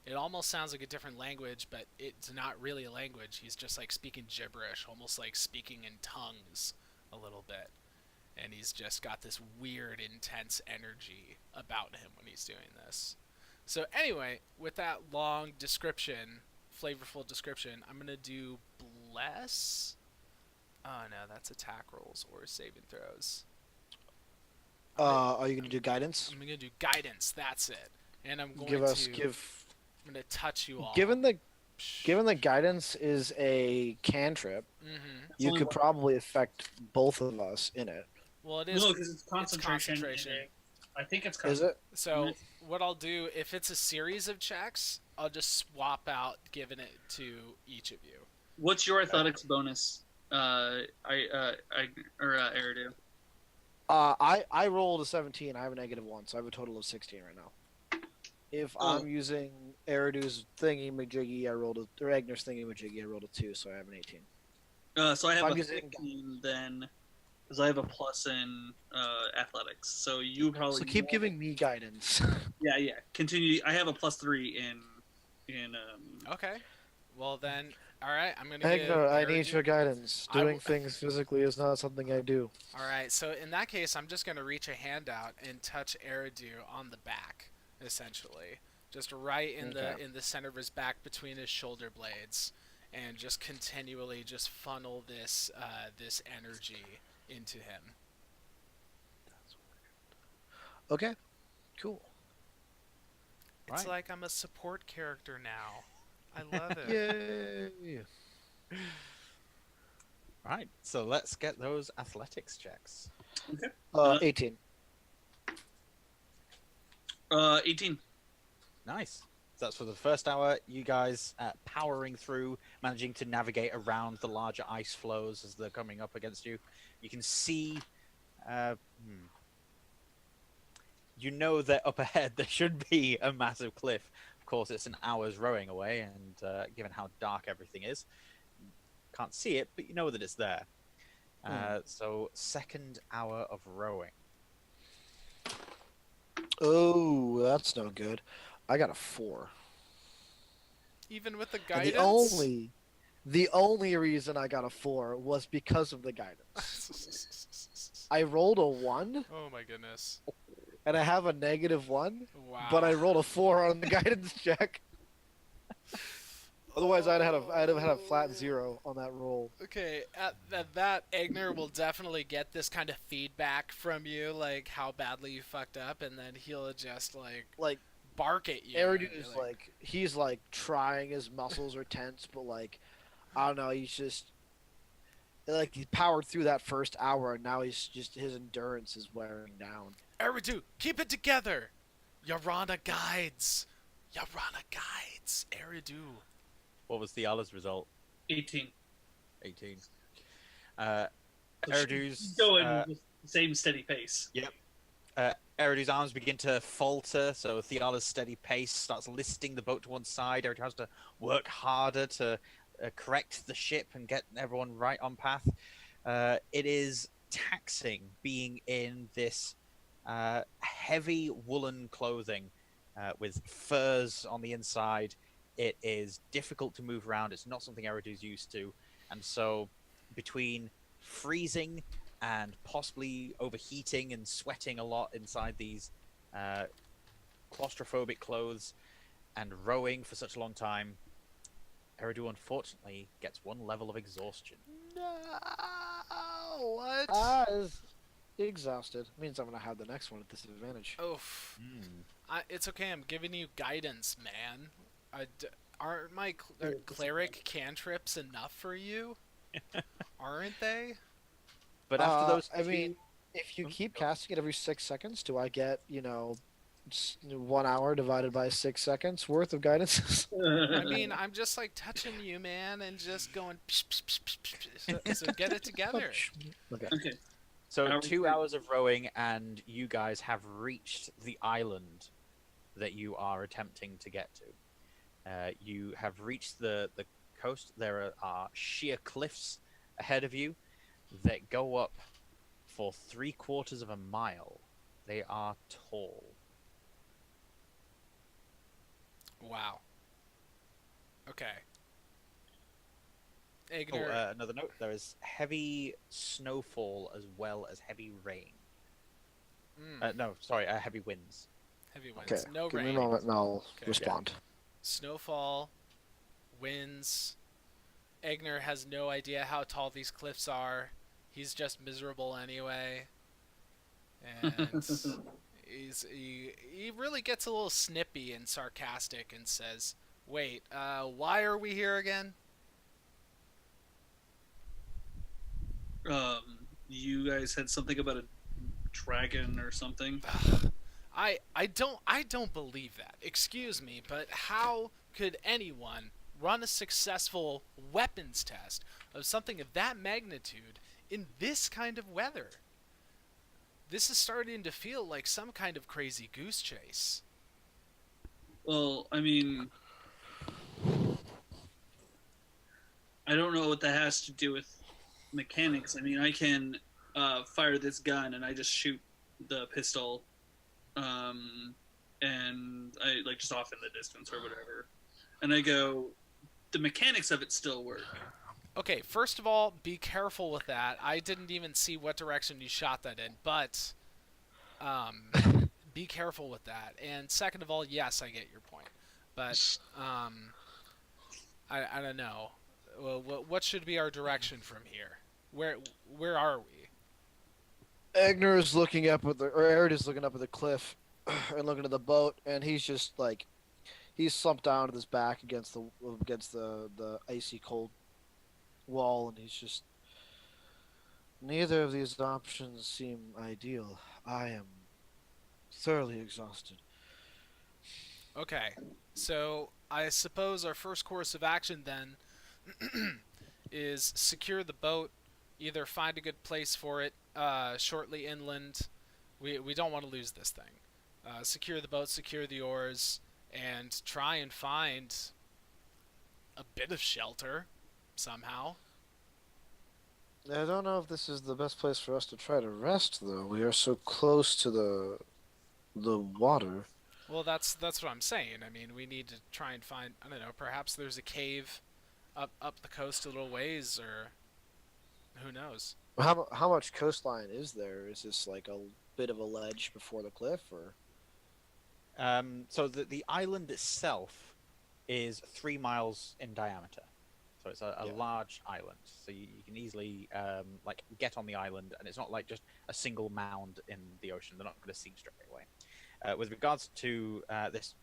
it almost sounds like a different language, but it's not really a language. He's just like speaking gibberish, almost like speaking in tongues a little bit. And he's just got this weird, intense energy about him when he's doing this. So anyway, with that long description, flavorful description, I'm gonna do bless. Oh no, that's attack rolls or saving throws. Are you gonna do guidance? I'm gonna do guidance. That's it. And I'm going Give us to. give. I'm gonna touch you all. Given the guidance is a cantrip, Mm-hmm. you only could one. probably affect both of us in it. Well, it is. No, because it's concentration. concentration. I think it's Is it? So what I'll do, if it's a series of checks, I'll just swap out giving it to each of you. What's your athletics bonus? Eridu. I rolled a 17. I have a -1, so I have a total of 16 right now. If Oh. I'm using Eridu's thingy majiggy, or Eigner's thingy majiggy, I rolled a 2, so I have an 18. So I If have I'm a using- 15 then, because I have a plus in athletics. So you probably So keep giving me guidance. Yeah. Continue. I have a +3 in Okay. Well then, all right. I'm gonna give Eigner, I need Eridu- your guidance. I Doing w- things physically is not something I do. All right. So in that case, I'm just gonna reach a hand out and touch Eridu on the back, essentially, just right in Okay. the center of his back between his shoulder blades, and just continually just funnel this this energy into him. Okay, cool. It's Right. like I'm a support character now. I love it. Yay! Right. So let's get those athletics checks. 18. 18. Nice. So that's for the first hour. You guys powering through, managing to navigate around the larger ice flows as they're coming up against you. You can see, you know that up ahead there should be a massive cliff. Of course, it's an hour's rowing away, and given how dark everything is, can't see it, but you know that it's there. So, second hour of rowing. Oh, that's no good. I got a 4. Even with the And guidance. the only reason I got a 4 was because of the guidance. I rolled a 1, Oh my goodness. and I have a -1, Wow. but I rolled a 4 on the guidance check. Otherwise, I'd have had a flat 0 on that roll. Okay, at that Eigner will definitely get this kind of feedback from you, like how badly you fucked up, and then he'll just Like, bark at you. Eridu and is you're like, he's like trying, his muscles are tense, but like, I don't know, he's just, like, he powered through that first hour, and now his endurance is wearing down. Eridu, keep it together. Yarana guides. Eridu. What was Thiala's result? 18. 18. So Eridu's, she's going with the same steady pace. Eridu's arms begin to falter, so Thiala's steady pace starts listing the boat to one side. Eridu has to work harder to correct the ship and get everyone right on path. It is taxing being in this heavy woolen clothing with furs on the inside. It is difficult to move around. It's not something Eridu's used to. And so between freezing and possibly overheating and sweating a lot inside these claustrophobic clothes and rowing for such a long time, Eridu unfortunately gets 1 level of exhaustion. No. What? Is exhausted. Means I'm gonna have the next one at disadvantage. Oof. It's okay. I'm giving you guidance, man. Aren't my cleric cantrips enough for you? Aren't they? But after those I mean, if you keep casting it every 6 seconds, do I get, just 1 hour divided by 6 seconds worth of guidance? I mean, I'm just like touching you, man, and just going. Psh, psh, psh, psh, psh, so get it together. Okay. Okay. So Are we 2 free? hours of rowing, and you guys have reached the island that you are attempting to get to. You have reached the coast. There are sheer cliffs ahead of you that go up for 3/4 of a mile. They are tall. Wow. Okay. Oh, Eigner. another note: there is heavy snowfall as well as heavy rain. Mm. No, sorry, heavy winds. Heavy Okay, winds. No give rain. me a moment and I'll Okay. respond. Snowfall, winds. Eigner has no idea how tall these cliffs are. He's just miserable anyway. And he really gets a little snippy and sarcastic and says, "Wait, why are we here again?" You guys had something about a dragon or something. I don't believe that. Excuse me, but how could anyone run a successful weapons test of something of that magnitude in this kind of weather? This is starting to feel like some kind of crazy goose chase. Well, I mean, I don't know what that has to do with mechanics. I mean, I can fire this gun and I just shoot the pistol, and I like just off in the distance or whatever, and I go. The mechanics of it still work. Okay, first of all, be careful with that. I didn't even see what direction you shot that in, but be careful with that. And second of all, yes, I get your point, but I don't know. Well, what should be our direction from here? Where are we? Eigner is looking up at or Eridu is looking up at the cliff and looking at the boat, and he's just like, he's slumped down with his back against the icy cold wall, and he's just, neither of these options seem ideal. I am thoroughly exhausted. Okay, so I suppose our first course of action then is secure the boat, either find a good place for it shortly inland. We don't want to lose this thing. Secure the boat, secure the oars, and try and find a bit of shelter somehow. I don't know if this is the best place for us to try to rest, though. We are so close to the water. Well, that's what I'm saying. I mean, we need to try and find, I don't know, perhaps there's a cave up the coast a little ways, or who knows. How much coastline is there? Is this like a bit of a ledge before the cliff, or? So the island itself is 3 miles in diameter. So it's a Yeah. large island. So you can easily like get on the island, and it's not like just a single mound in the ocean. They're not going to see straight away. With regards to this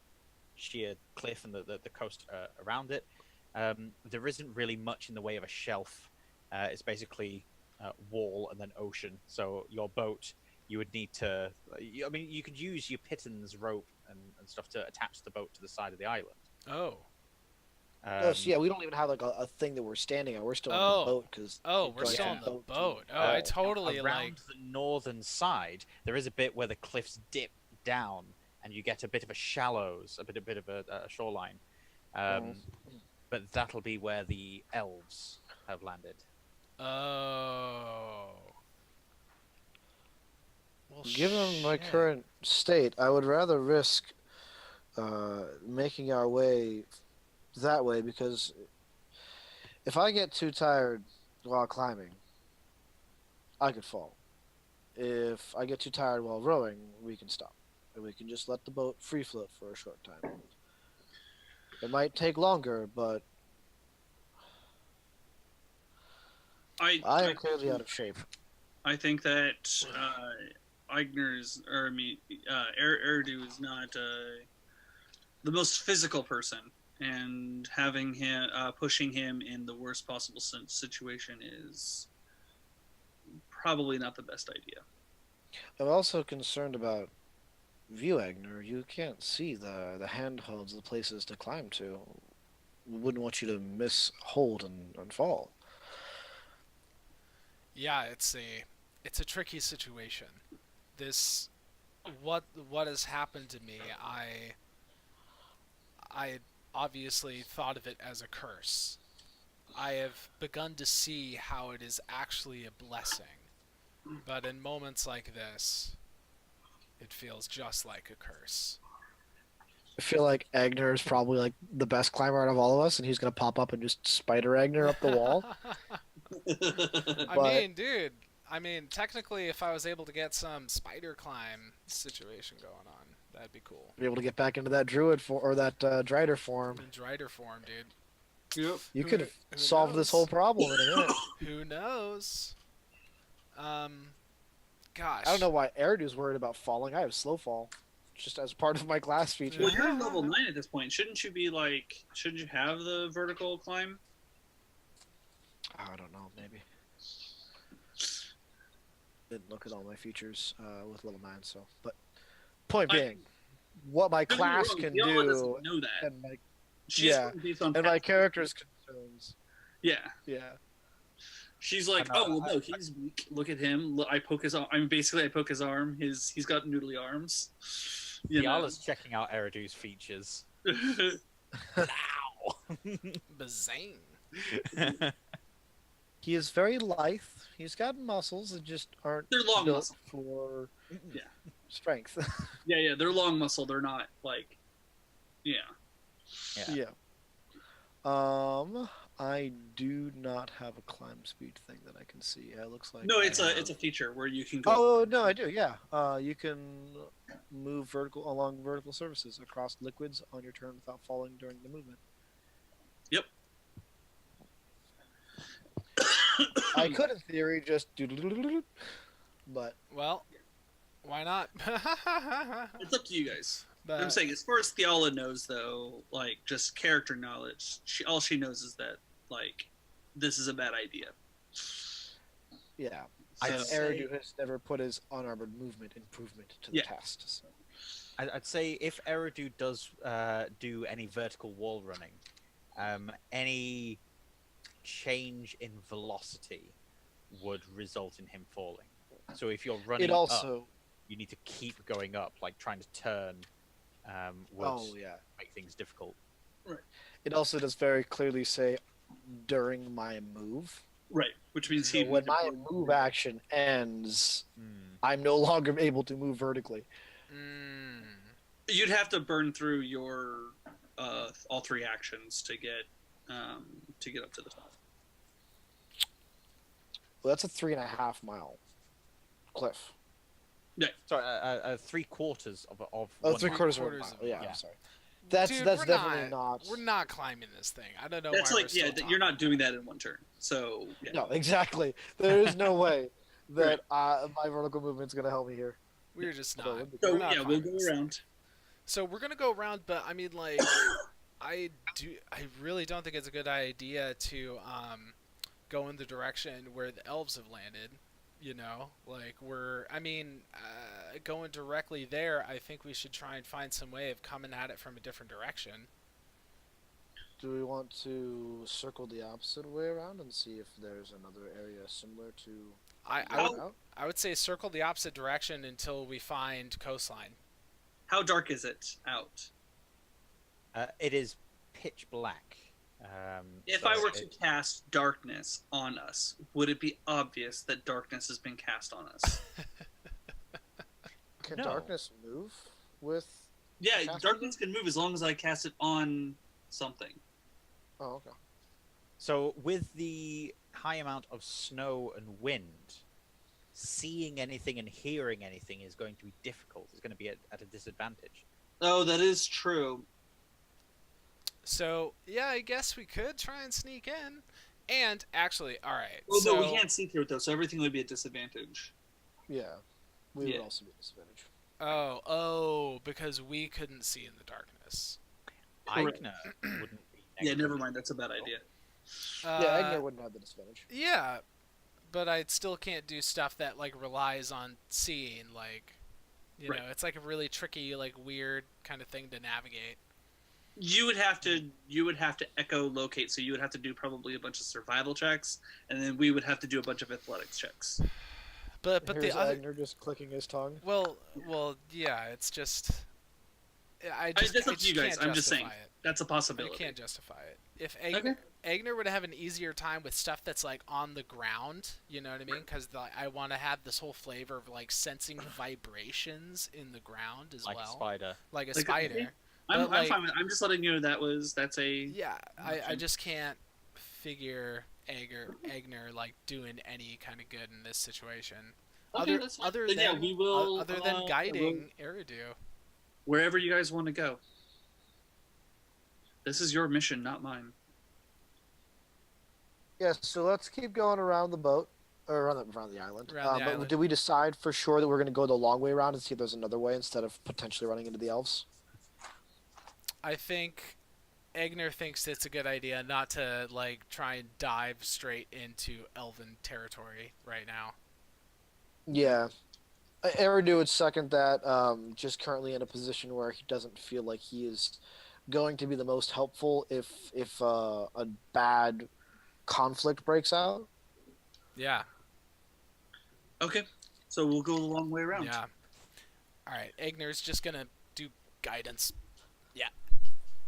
sheer cliff and the coast around it, there isn't really much in the way of a shelf. It's basically wall and then ocean. So your boat, you would need to. I mean, you could use your pittons rope and stuff to attach the boat to the side of the island. Oh. Oh, so yeah, we don't even have like a thing that we're standing on. We're still on Oh. the boat because. Oh, we're still on the boat. Oh, I totally around like. the northern side. There is a bit where the cliffs dip down, and you get a bit of a shallows, a bit of a shoreline. But that'll be where the elves have landed. Oh. Well, Given my shit. current state, I would rather risk making our way that way, because if I get too tired while climbing, I could fall. If I get too tired while rowing, we can stop. And we can just let the boat free float for a short time. It might take longer, but I am clearly out of shape. I think that Eigner's, or I mean, Eridu is not the most physical person, and having him pushing him in the worst possible situation is probably not the best idea. I'm also concerned about view, Eigner. You can't see the handholds, the places to climb to. We wouldn't want you to miss hold and fall. Yeah, it's a tricky situation. This what has happened to me, I obviously thought of it as a curse. I have begun to see how it is actually a blessing. But in moments like this, it feels just like a curse. I feel like Eigner is probably like the best climber out of all of us, and he's gonna pop up and just spider Eigner up the wall. I But- mean, dude, technically, if I was able to get some spider climb situation going on, That'd be cool. Be able to get back into that druid form or that Drider form. In Drider form, dude. Yep. You Who- could have who solved this whole knows? problem in a minute. Who knows? Gosh. I don't know why Eridu's worried about falling. I have slow fall, just as part of my class feature. Well, you're level 9 at this point. Shouldn't you be like? Shouldn't you have the vertical climb? I don't know, maybe. Didn't look at all my features with level 9, so. But point being, what my Don't get me class wrong, can Thiala do, doesn't know that. and my She's yeah, based on and my past- character's concerns. Yeah. Yeah. She's like, I know, oh well, no, he's weak. Look at him. Look, I poke his arm. I mean, basically, I poke his arm. He's got noodly arms. You know. Thiala's checking out Eridu's features. Bazang. He is very lithe. He's got muscles that just aren't They're long built muscle. for Yeah. strength. Yeah, they're long muscle. They're not like, yeah. Yeah. I do not have a climb speed thing that I can see. It looks like No, I it's have- a feature where you can go. Oh no, I do. Yeah, you can move along vertical surfaces across liquids on your turn without falling during the movement. Yep. I could, in theory, just do, but Well, why not? It's up to you guys. But I'm saying, as far as Thiala knows, though, like just character knowledge, all she knows is that like this is a bad idea. yeah, I'd So- say- Eridu has never put his unarmored movement improvement to the Yeah. test. So. I'd say if Eridu does do any vertical wall running, any change in velocity would result in him falling. So if you're running It also, up, you need to keep going up, like trying to turn would oh yeah, make things difficult. it also does very clearly say during my move. Right, which means So he when my move action ends, Hmm. I'm no longer able to move vertically. you'd have to burn through your all 3 actions to get up to the top. Well, that's a 3.5 mile cliff. Sorry, 3/4 of Oh, one 3/4 of a quarters mile. of a Yeah, mile. I'm sorry. That's Dude, that's we're definitely not. We're not climbing this thing. I don't know That's why like, we're yeah, still you're not talking doing about that in one turn. So yeah. No, exactly. There is no way that my vertical movement's gonna help me here. it. We're just Although not. it would be So We're not yeah, we'll climbing go this thing. around. So we're gonna go around, but I mean, like, I really don't think it's a good idea to go in the direction where the elves have landed. You know, like going directly there. I think we should try and find some way of coming at it from a different direction. Do we want to circle the opposite way around and see if there's another area similar to? I would say circle the opposite direction until we find coastline. How dark is it out? It is pitch black. If so I were to it- cast darkness on us, would it be obvious that darkness has been cast on us? Can No. darkness move with? Yeah, Cast darkness can move as long as I cast it on something. Oh, okay. So with the high amount of snow and wind, seeing anything and hearing anything is going to be difficult. It's going to be at a disadvantage. Oh, that is true. So yeah, I guess we could try and sneak in. And actually, all right. Well, so no, we can't see through it though, so everything would be a disavantage. Yeah, we Yeah. would also be at disadvantage. Oh, because we couldn't see in the darkness. Correct. Eigner wouldn't be. Yeah, negative. never mind. That's a bad idea. Yeah, Eigner wouldn't have the disadvantage. Yeah, but I still can't do stuff that like relies on seeing. Like, you Right. know, it's like a really tricky, like weird kind of thing to navigate. You would have to echolocate, so you would have to do probably a bunch of survival checks, and then we would have to do a bunch of athletics checks. But Here's the other, Eigner just clicking his tongue. well, yeah, it's just. I That's just, up to you guys, can't I'm just saying. justify it. That's a I possibility. can't justify it. If Okay. Eigner would have an easier time with stuff that's like on the ground, you know what I mean? Because I want to have this whole flavor of like sensing vibrations in the ground as Like a well, spider. like a Like, spider. I'm But, like- fine with it. I'm just letting you know that's a Yeah, I option. just can't figure Eigner like doing any kind of good in this situation. Okay, that's fine. other Then, than yeah, we will other than we'll- guiding Eridu. wherever you guys want to go. This is your mission, not mine. Yeah, so let's keep going around the boat, or around the island. Around the But island. did we decide for sure that we're going to go the long way around and see if there's another way instead of potentially running into the elves? I think Eigner thinks it's a good idea not to like try and dive straight into elven territory right now. Yeah. Eridu would second that, just currently in a position where he doesn't feel like he is going to be the most helpful if a bad conflict breaks out. Yeah. Okay, so we'll go the long way around. Yeah. All right. Eigner's just gonna do guidance.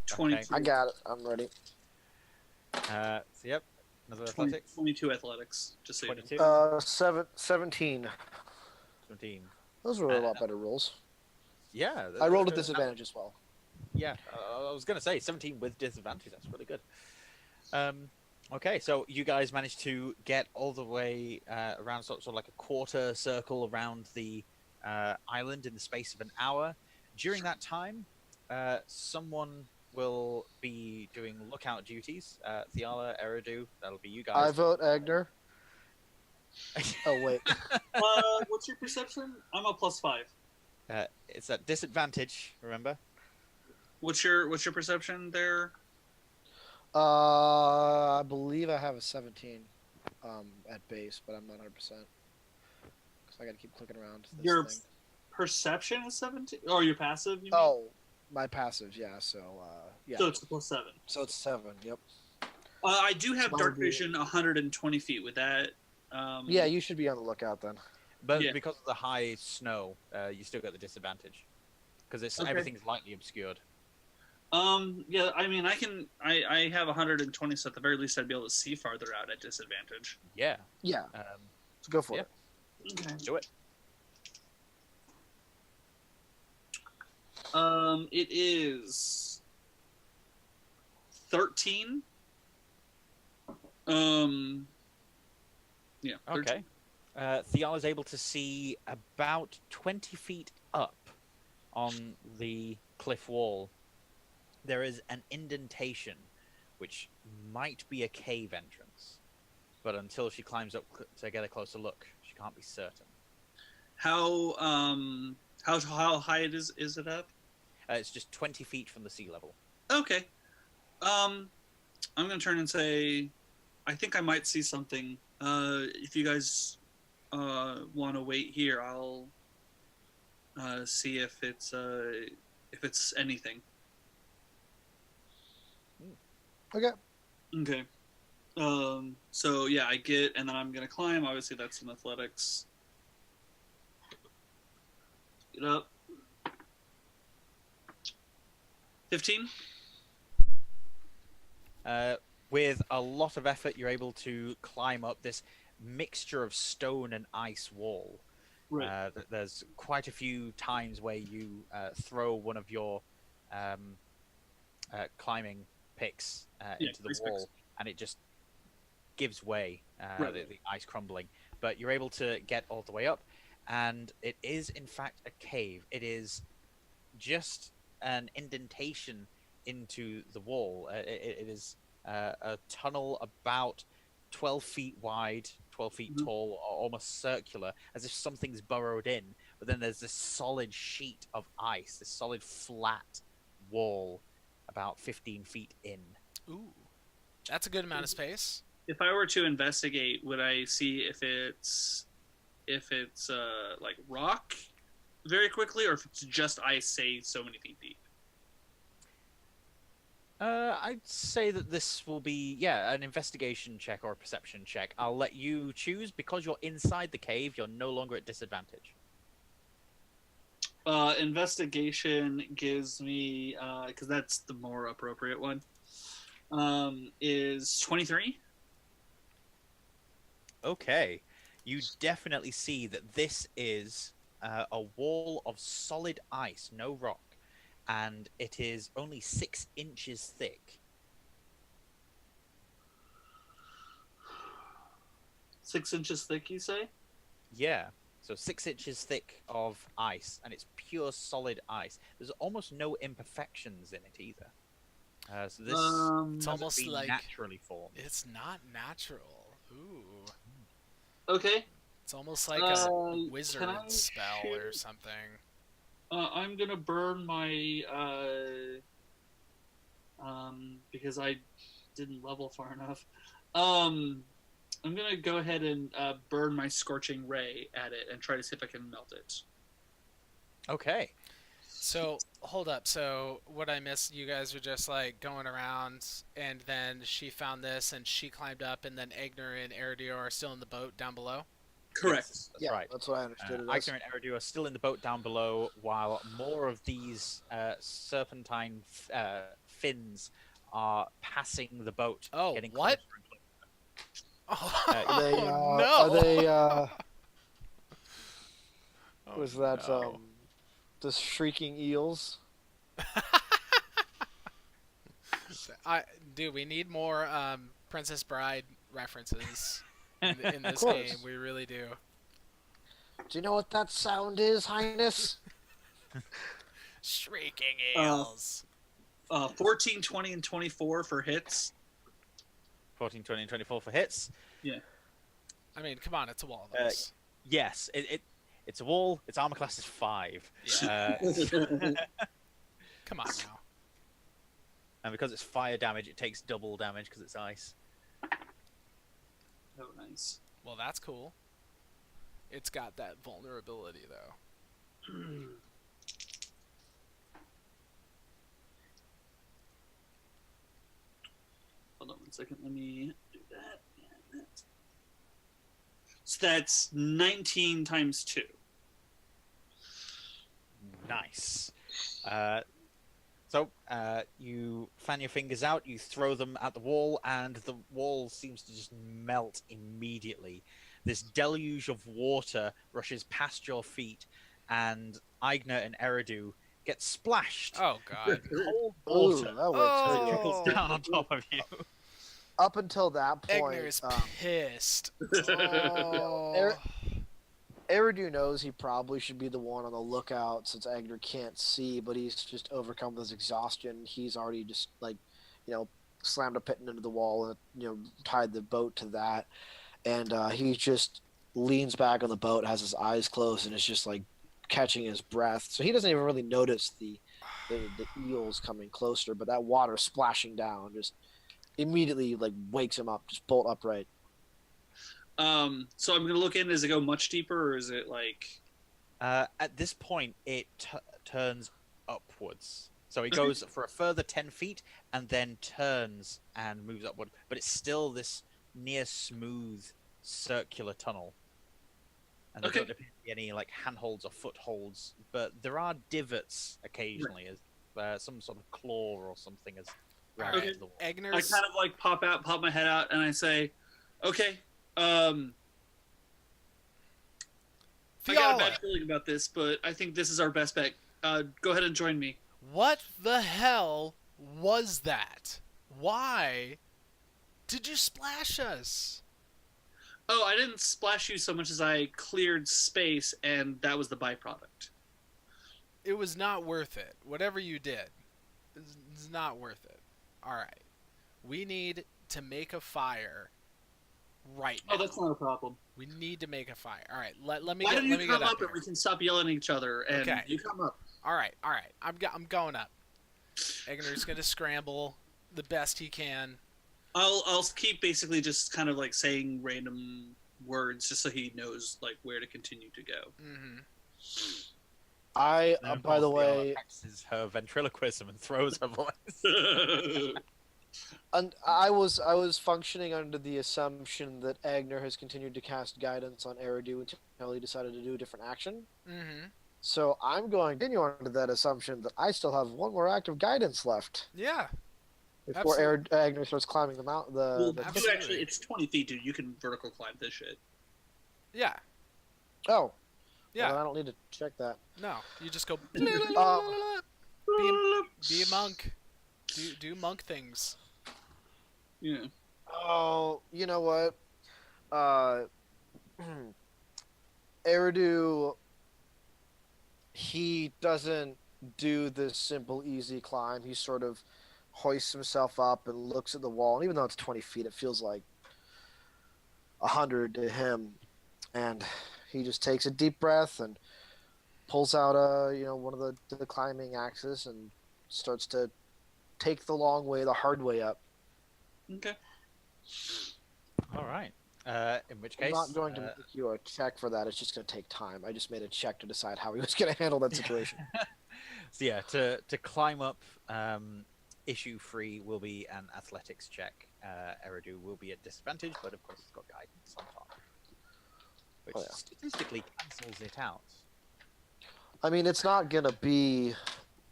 22. I got it. I'm ready. So yep, another 20 athletics. 22 athletics. Just so you know. 22, 17. 17. Those were a lot better rolls. Yeah. I rolled at disadvantage as well. Yeah, I was going to say 17 with disadvantage. That's really good. Okay, so you guys managed to get all the way around sort of like a quarter circle around the island in the space of an hour. During that time, someone will be doing lookout duties. Thiala, Eridu, that'll be you I guys. vote Eigner. Oh, wait. What's your perception? I'm a +5. It's at disadvantage, remember? What's your perception there? I believe I have a 17 at base, but I'm not 100%. Because I got to keep clicking around this Your thing. perception is 17? Or your passive, you mean? Oh, my passive, yeah. So, yeah. So it's a +7. So it's 7, yep. I do have So dark that'll be- vision 120 feet. With that, Yeah, you should be on the lookout then. But Yeah. because of the high snow, you still get the disadvantage. Because Okay. everything's lightly obscured. yeah, I mean, I have 120, so at the very least, I'd be able to see farther out at disadvantage. Yeah. Yeah, Um, let's go for Yeah. it. Okay. do it. It is 13. Yeah. 13. Okay. Thiala is able to see about 20 feet up on the cliff wall. There is an indentation, which might be a cave entrance. But until she climbs up to get a closer look, she can't be certain. How high is it up? It's just 20 feet from the sea level. Okay. I'm gonna turn and say, I think I might see something. If you guys want to wait here, I'll see if it's anything. Okay. Okay. So yeah, I get, and then I'm gonna climb. Obviously, that's some athletics. Get up. 15. With a lot of effort, you're able to climb up this mixture of stone and ice wall. Right. There's quite a few times where you throw one of your climbing picks into the ice wall, picks. and it just gives way, Right. the ice crumbling. But you're able to get all the way up, and it is in fact a cave. It is just an indentation into the wall. It is a tunnel about 12 feet wide, 12 feet Mhm. tall, or almost circular, as if something's burrowed in. But then there's this solid sheet of ice, this solid flat wall about 15 feet in. Ooh. That's a good amount of space. If I were to investigate, would I see if it's like rock very quickly, or if it's just ice, say so many feet deep? I'd say that this will be, an investigation check or a perception check. I'll let you choose. Because you're inside the cave, you're no longer at disadvantage. Investigation gives me, because that's the more appropriate one, is 23. Okay. You definitely see that this is a wall of solid ice, no rock, and it is only 6 inches thick. 6 inches thick, you say? Yeah. So 6 inches thick of ice, and it's pure solid ice. There's almost no imperfections in it either. So this It's hasn't almost been like naturally formed. it's not natural. Ooh. Okay. It's almost like can a I wizard spell or shoot- something. I'm gonna burn my because I didn't level far enough. I'm gonna go ahead and burn my scorching ray at it and try to see if I can melt it. Okay. So, hold up. So, what I missed, you guys were just like going around, and then she found this, and she climbed up, and then Eigner and Eridu are still in the boat down below? Correct. Yes, that's Yeah, right. that's what I understood it as. Eigner and Eridu are still in the boat down below, while more of these serpentine fins are passing the boat. Oh, getting what? closer and closer. Oh, Are they, no! Are they? Oh, Was that no. the shrieking eels? Dude, we need more Princess Bride references in this course. game. We really do. Do you know what that sound is, Highness? Shrieking eels. 14, 20, and 24 for hits. 14, 20, and 24 for hits. I mean, come on, it's a walrus. Yes, it's a wall. Its armor class is 5. Yeah. Come on now. And because it's fire damage, it takes double damage because it's ice. Oh, nice. Well, that's cool. It's got that vulnerability, though. Hold on 1 second. Let me do that. And that. So that's 19 times 2. Nice. So you fan your fingers out, you throw them at the wall, and the wall seems to just melt immediately. This deluge of water rushes past your feet, and Eigner and Eridu get splashed. Oh, God. Cold Ooh, water that works Oh. pretty trickles well. down on top of you. Up until that point, Eigner is pissed. Er- Eridu knows he probably should be the one on the lookout since Eigner can't see, but he's just overcome with his exhaustion. He's already just slammed a pit into the wall and tied the boat to that, and he just leans back on the boat, has his eyes closed, and is just like catching his breath. So he doesn't even really notice the eels coming closer, but that water splashing down just immediately wakes him up, just bolt upright. So I'm gonna look in. Does it go much deeper, or is it like? At this point, it turns upwards. So it goes for a further 10 feet and then turns and moves upward. But it's still this near smooth circular tunnel. And there don't appear to be any handholds or footholds, but there are divots occasionally, as some sort of claw or something has rammed into the wall. I Eigner's... kind of pop my head out, and I say, "Okay, I got a Thiala, bad feeling about this, but I think this is our best bet. Go ahead and join me." what the hell was that? Why did you splash us? Oh, I didn't splash you so much as I cleared space, and that was the byproduct. It was not worth it. Whatever you did, it's not worth it. All right, we need to make a fire right now. Oh, that's not a problem. We need to make a fire. All right, let me. Why don't you get come up here. and we can stop yelling at each other, and Okay. you come up. All right. I'm going up. Eigner's gonna scramble the best he can. I'll keep basically just kind of saying random words just so he knows where to continue to go. Mm-hmm. I, And of by the course, Thiala way, practices her ventriloquism and throws her voice. and I was functioning under the assumption that Eigner has continued to cast guidance on Eridu until he decided to do a different action. Mm-hmm. So I'm going to continue under that assumption that I still have one more act of guidance left Yeah. before Eigner starts climbing the mountain. Well, The you actually, it's 20 feet, dude. You can vertical climb this shit. Yeah. oh, Yeah. well, I don't need to check that. No, you just go. Um, Be a monk. Do monk things. Yeah. Oh, you know what? Eridu, he doesn't do this simple, easy climb. He sort of hoists himself up and looks at the wall. And even though it's 20 feet, it feels like 100 to him. And he just takes a deep breath and pulls out one of the climbing axes and starts to take the long way, the hard way up. Okay. All right. In which I'm case, not going to make you a check for that. It's just going to take time. I just made a check to decide how he was going to handle that situation. so yeah, to climb up, issue free will be an athletics check. Eridu will be at disadvantage, but of course it's got guidance on top, which statistically cancels it out. I mean, it's not going to be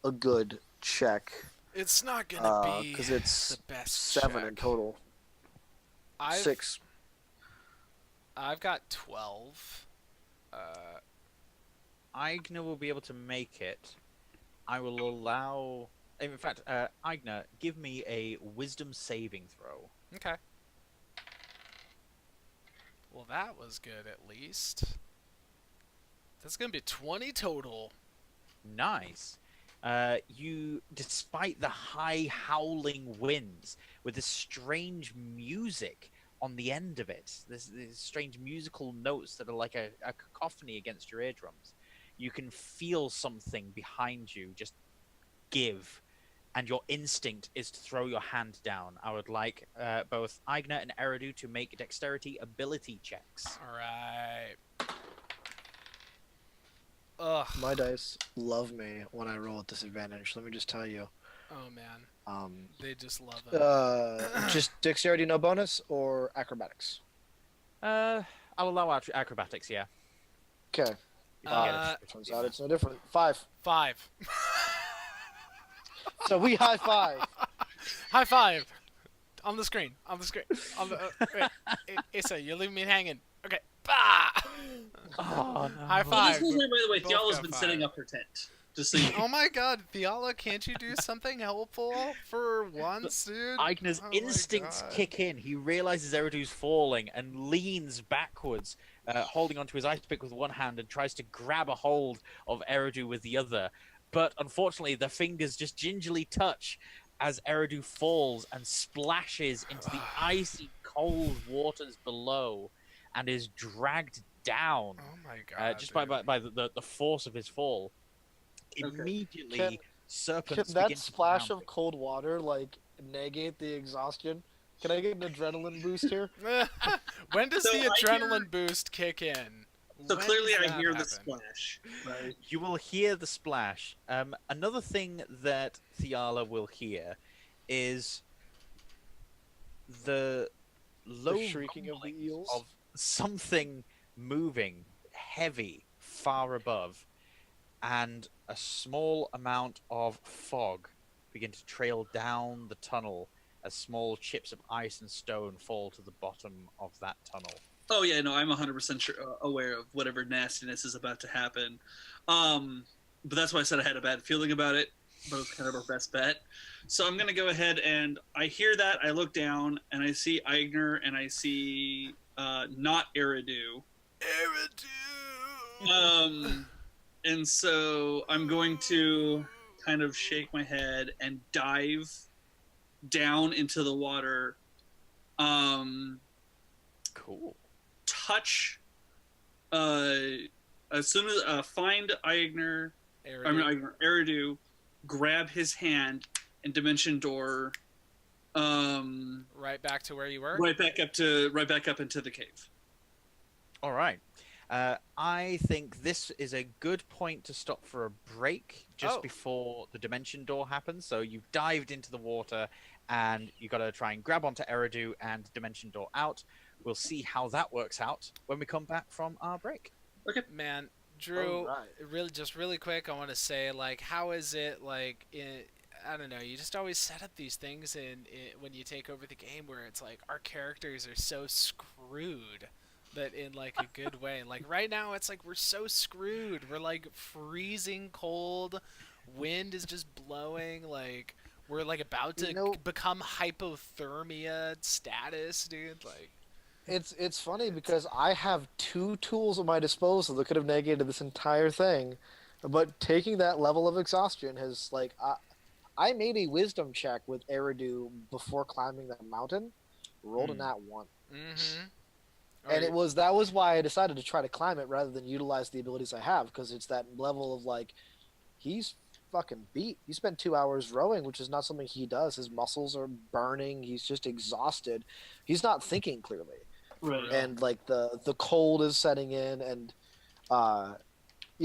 a good check. It's not gonna be because it's the best 7 check. in total. I've 6. I've got 12. Eigner will be able to make it. I will allow. In fact, Eigner, give me a wisdom saving throw. Okay. Well, that was good at least. That's gonna be 20 total. Nice. You, despite the high howling winds, with this strange music on the end of it, these strange musical notes that are like a cacophony against your eardrums, you can feel something behind you just give, and your instinct is to throw your hand down. I would like both Eigner and Eridu to make dexterity ability checks. All right. Ugh. My dice love me when I roll at disadvantage. Let me just tell you. Oh man. They just love it. Just dexterity, no bonus, or acrobatics? I'll allow acrobatics, yeah. Okay. Turns out it's no different. 5. 5. So we high five. High five. On the screen. On the screen. On the. Wait. Asa, you're leaving me hanging. Okay. Bah! Oh, no. High Well, five. this was by the way, Both Thiala's got been 5. setting up her tent. Just so you Oh my god, Thiala, can't you do something helpful for once, dude? Eigner's Oh my instincts God. kick in. He realizes Eridu's falling and leans backwards, holding onto his ice pick with one hand and tries to grab a hold of Eridu with the other. But unfortunately, the fingers just gingerly touch as Eridu falls and splashes into the icy cold waters below and is dragged down Oh my god. just dude. by the force of his fall. Okay. Immediately, Can serpents that begin to splash surround of cold water negate the exhaustion? Can I get an adrenaline boost here? When does So the I adrenaline boost kick in? So When clearly does I that hear the happen? splash. Right. You will hear the splash. Another thing that Thiala will hear is the low shrieking of the rumblings eels? of something moving heavy far above, and a small amount of fog begin to trail down the tunnel as small chips of ice and stone fall to the bottom of that tunnel. Oh yeah, no, I'm 100% sure, aware of whatever nastiness is about to happen. But that's why I said I had a bad feeling about it. But it's kind of our best bet. So I'm gonna go ahead and I hear that. I look down and I see Eigner and I see not Eridu. Eridu! And so I'm going to kind of shake my head and dive down into the water. Cool. Touch. As soon as find Eigner, Eridu, grab his hand, and dimension door. Right back to where you were? Right back up into the cave. All right. I think this is a good point to stop for a break just Oh. before the dimension door happens. So you've dived into the water and you got to try and grab onto Eridu and dimension door out. We'll see how that works out when we come back from our break. Man, Drew, Alright. really quick, I want to say, like, how is it, like, I don't know, you just always set up these things when you take over the game where it's like, our characters are so screwed, but in, like, a good way. Like, right now, it's like, we're so screwed. We're, like, freezing cold, wind is just blowing, like, we're, like, about to You know- become hypothermia status, dude, like... it's funny because I have 2 tools at my disposal that could have negated this entire thing, but taking that level of exhaustion has like I made a wisdom check with Eridu before climbing that mountain, rolled a nat 1. Mm-hmm. And that was why I decided to try to climb it rather than utilize the abilities I have, because it's that level of like, he's fucking beat. He spent 2 hours rowing, which is not something he does. His muscles are burning. He's just exhausted. He's not thinking clearly, Right. and like the cold is setting in, and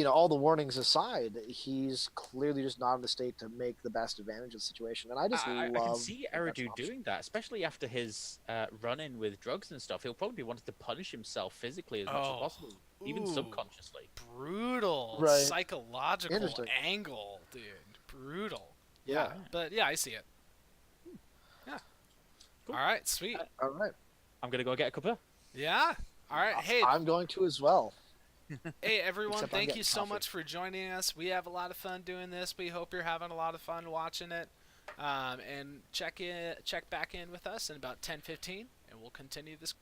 all the warnings aside, he's clearly just not in the state to make the best advantage of the situation. And I just I love. can see Eridu doing that, especially after his run-in with drugs and stuff. He'll probably be wanting to punish himself physically as much as possible, even Ooh. subconsciously. Brutal Right. psychological Interesting. angle, dude. Brutal. Yeah. But yeah, I see it. Yeah. Cool. All right, sweet. All right. I'm gonna go get a cuppa. Yeah. All right. Hey, I'm going to as well. hey everyone, Except I'm thank getting you so coffee. much for joining us. We have a lot of fun doing this. We hope you're having a lot of fun watching it. And check back in with us in about 10-15 and we'll continue this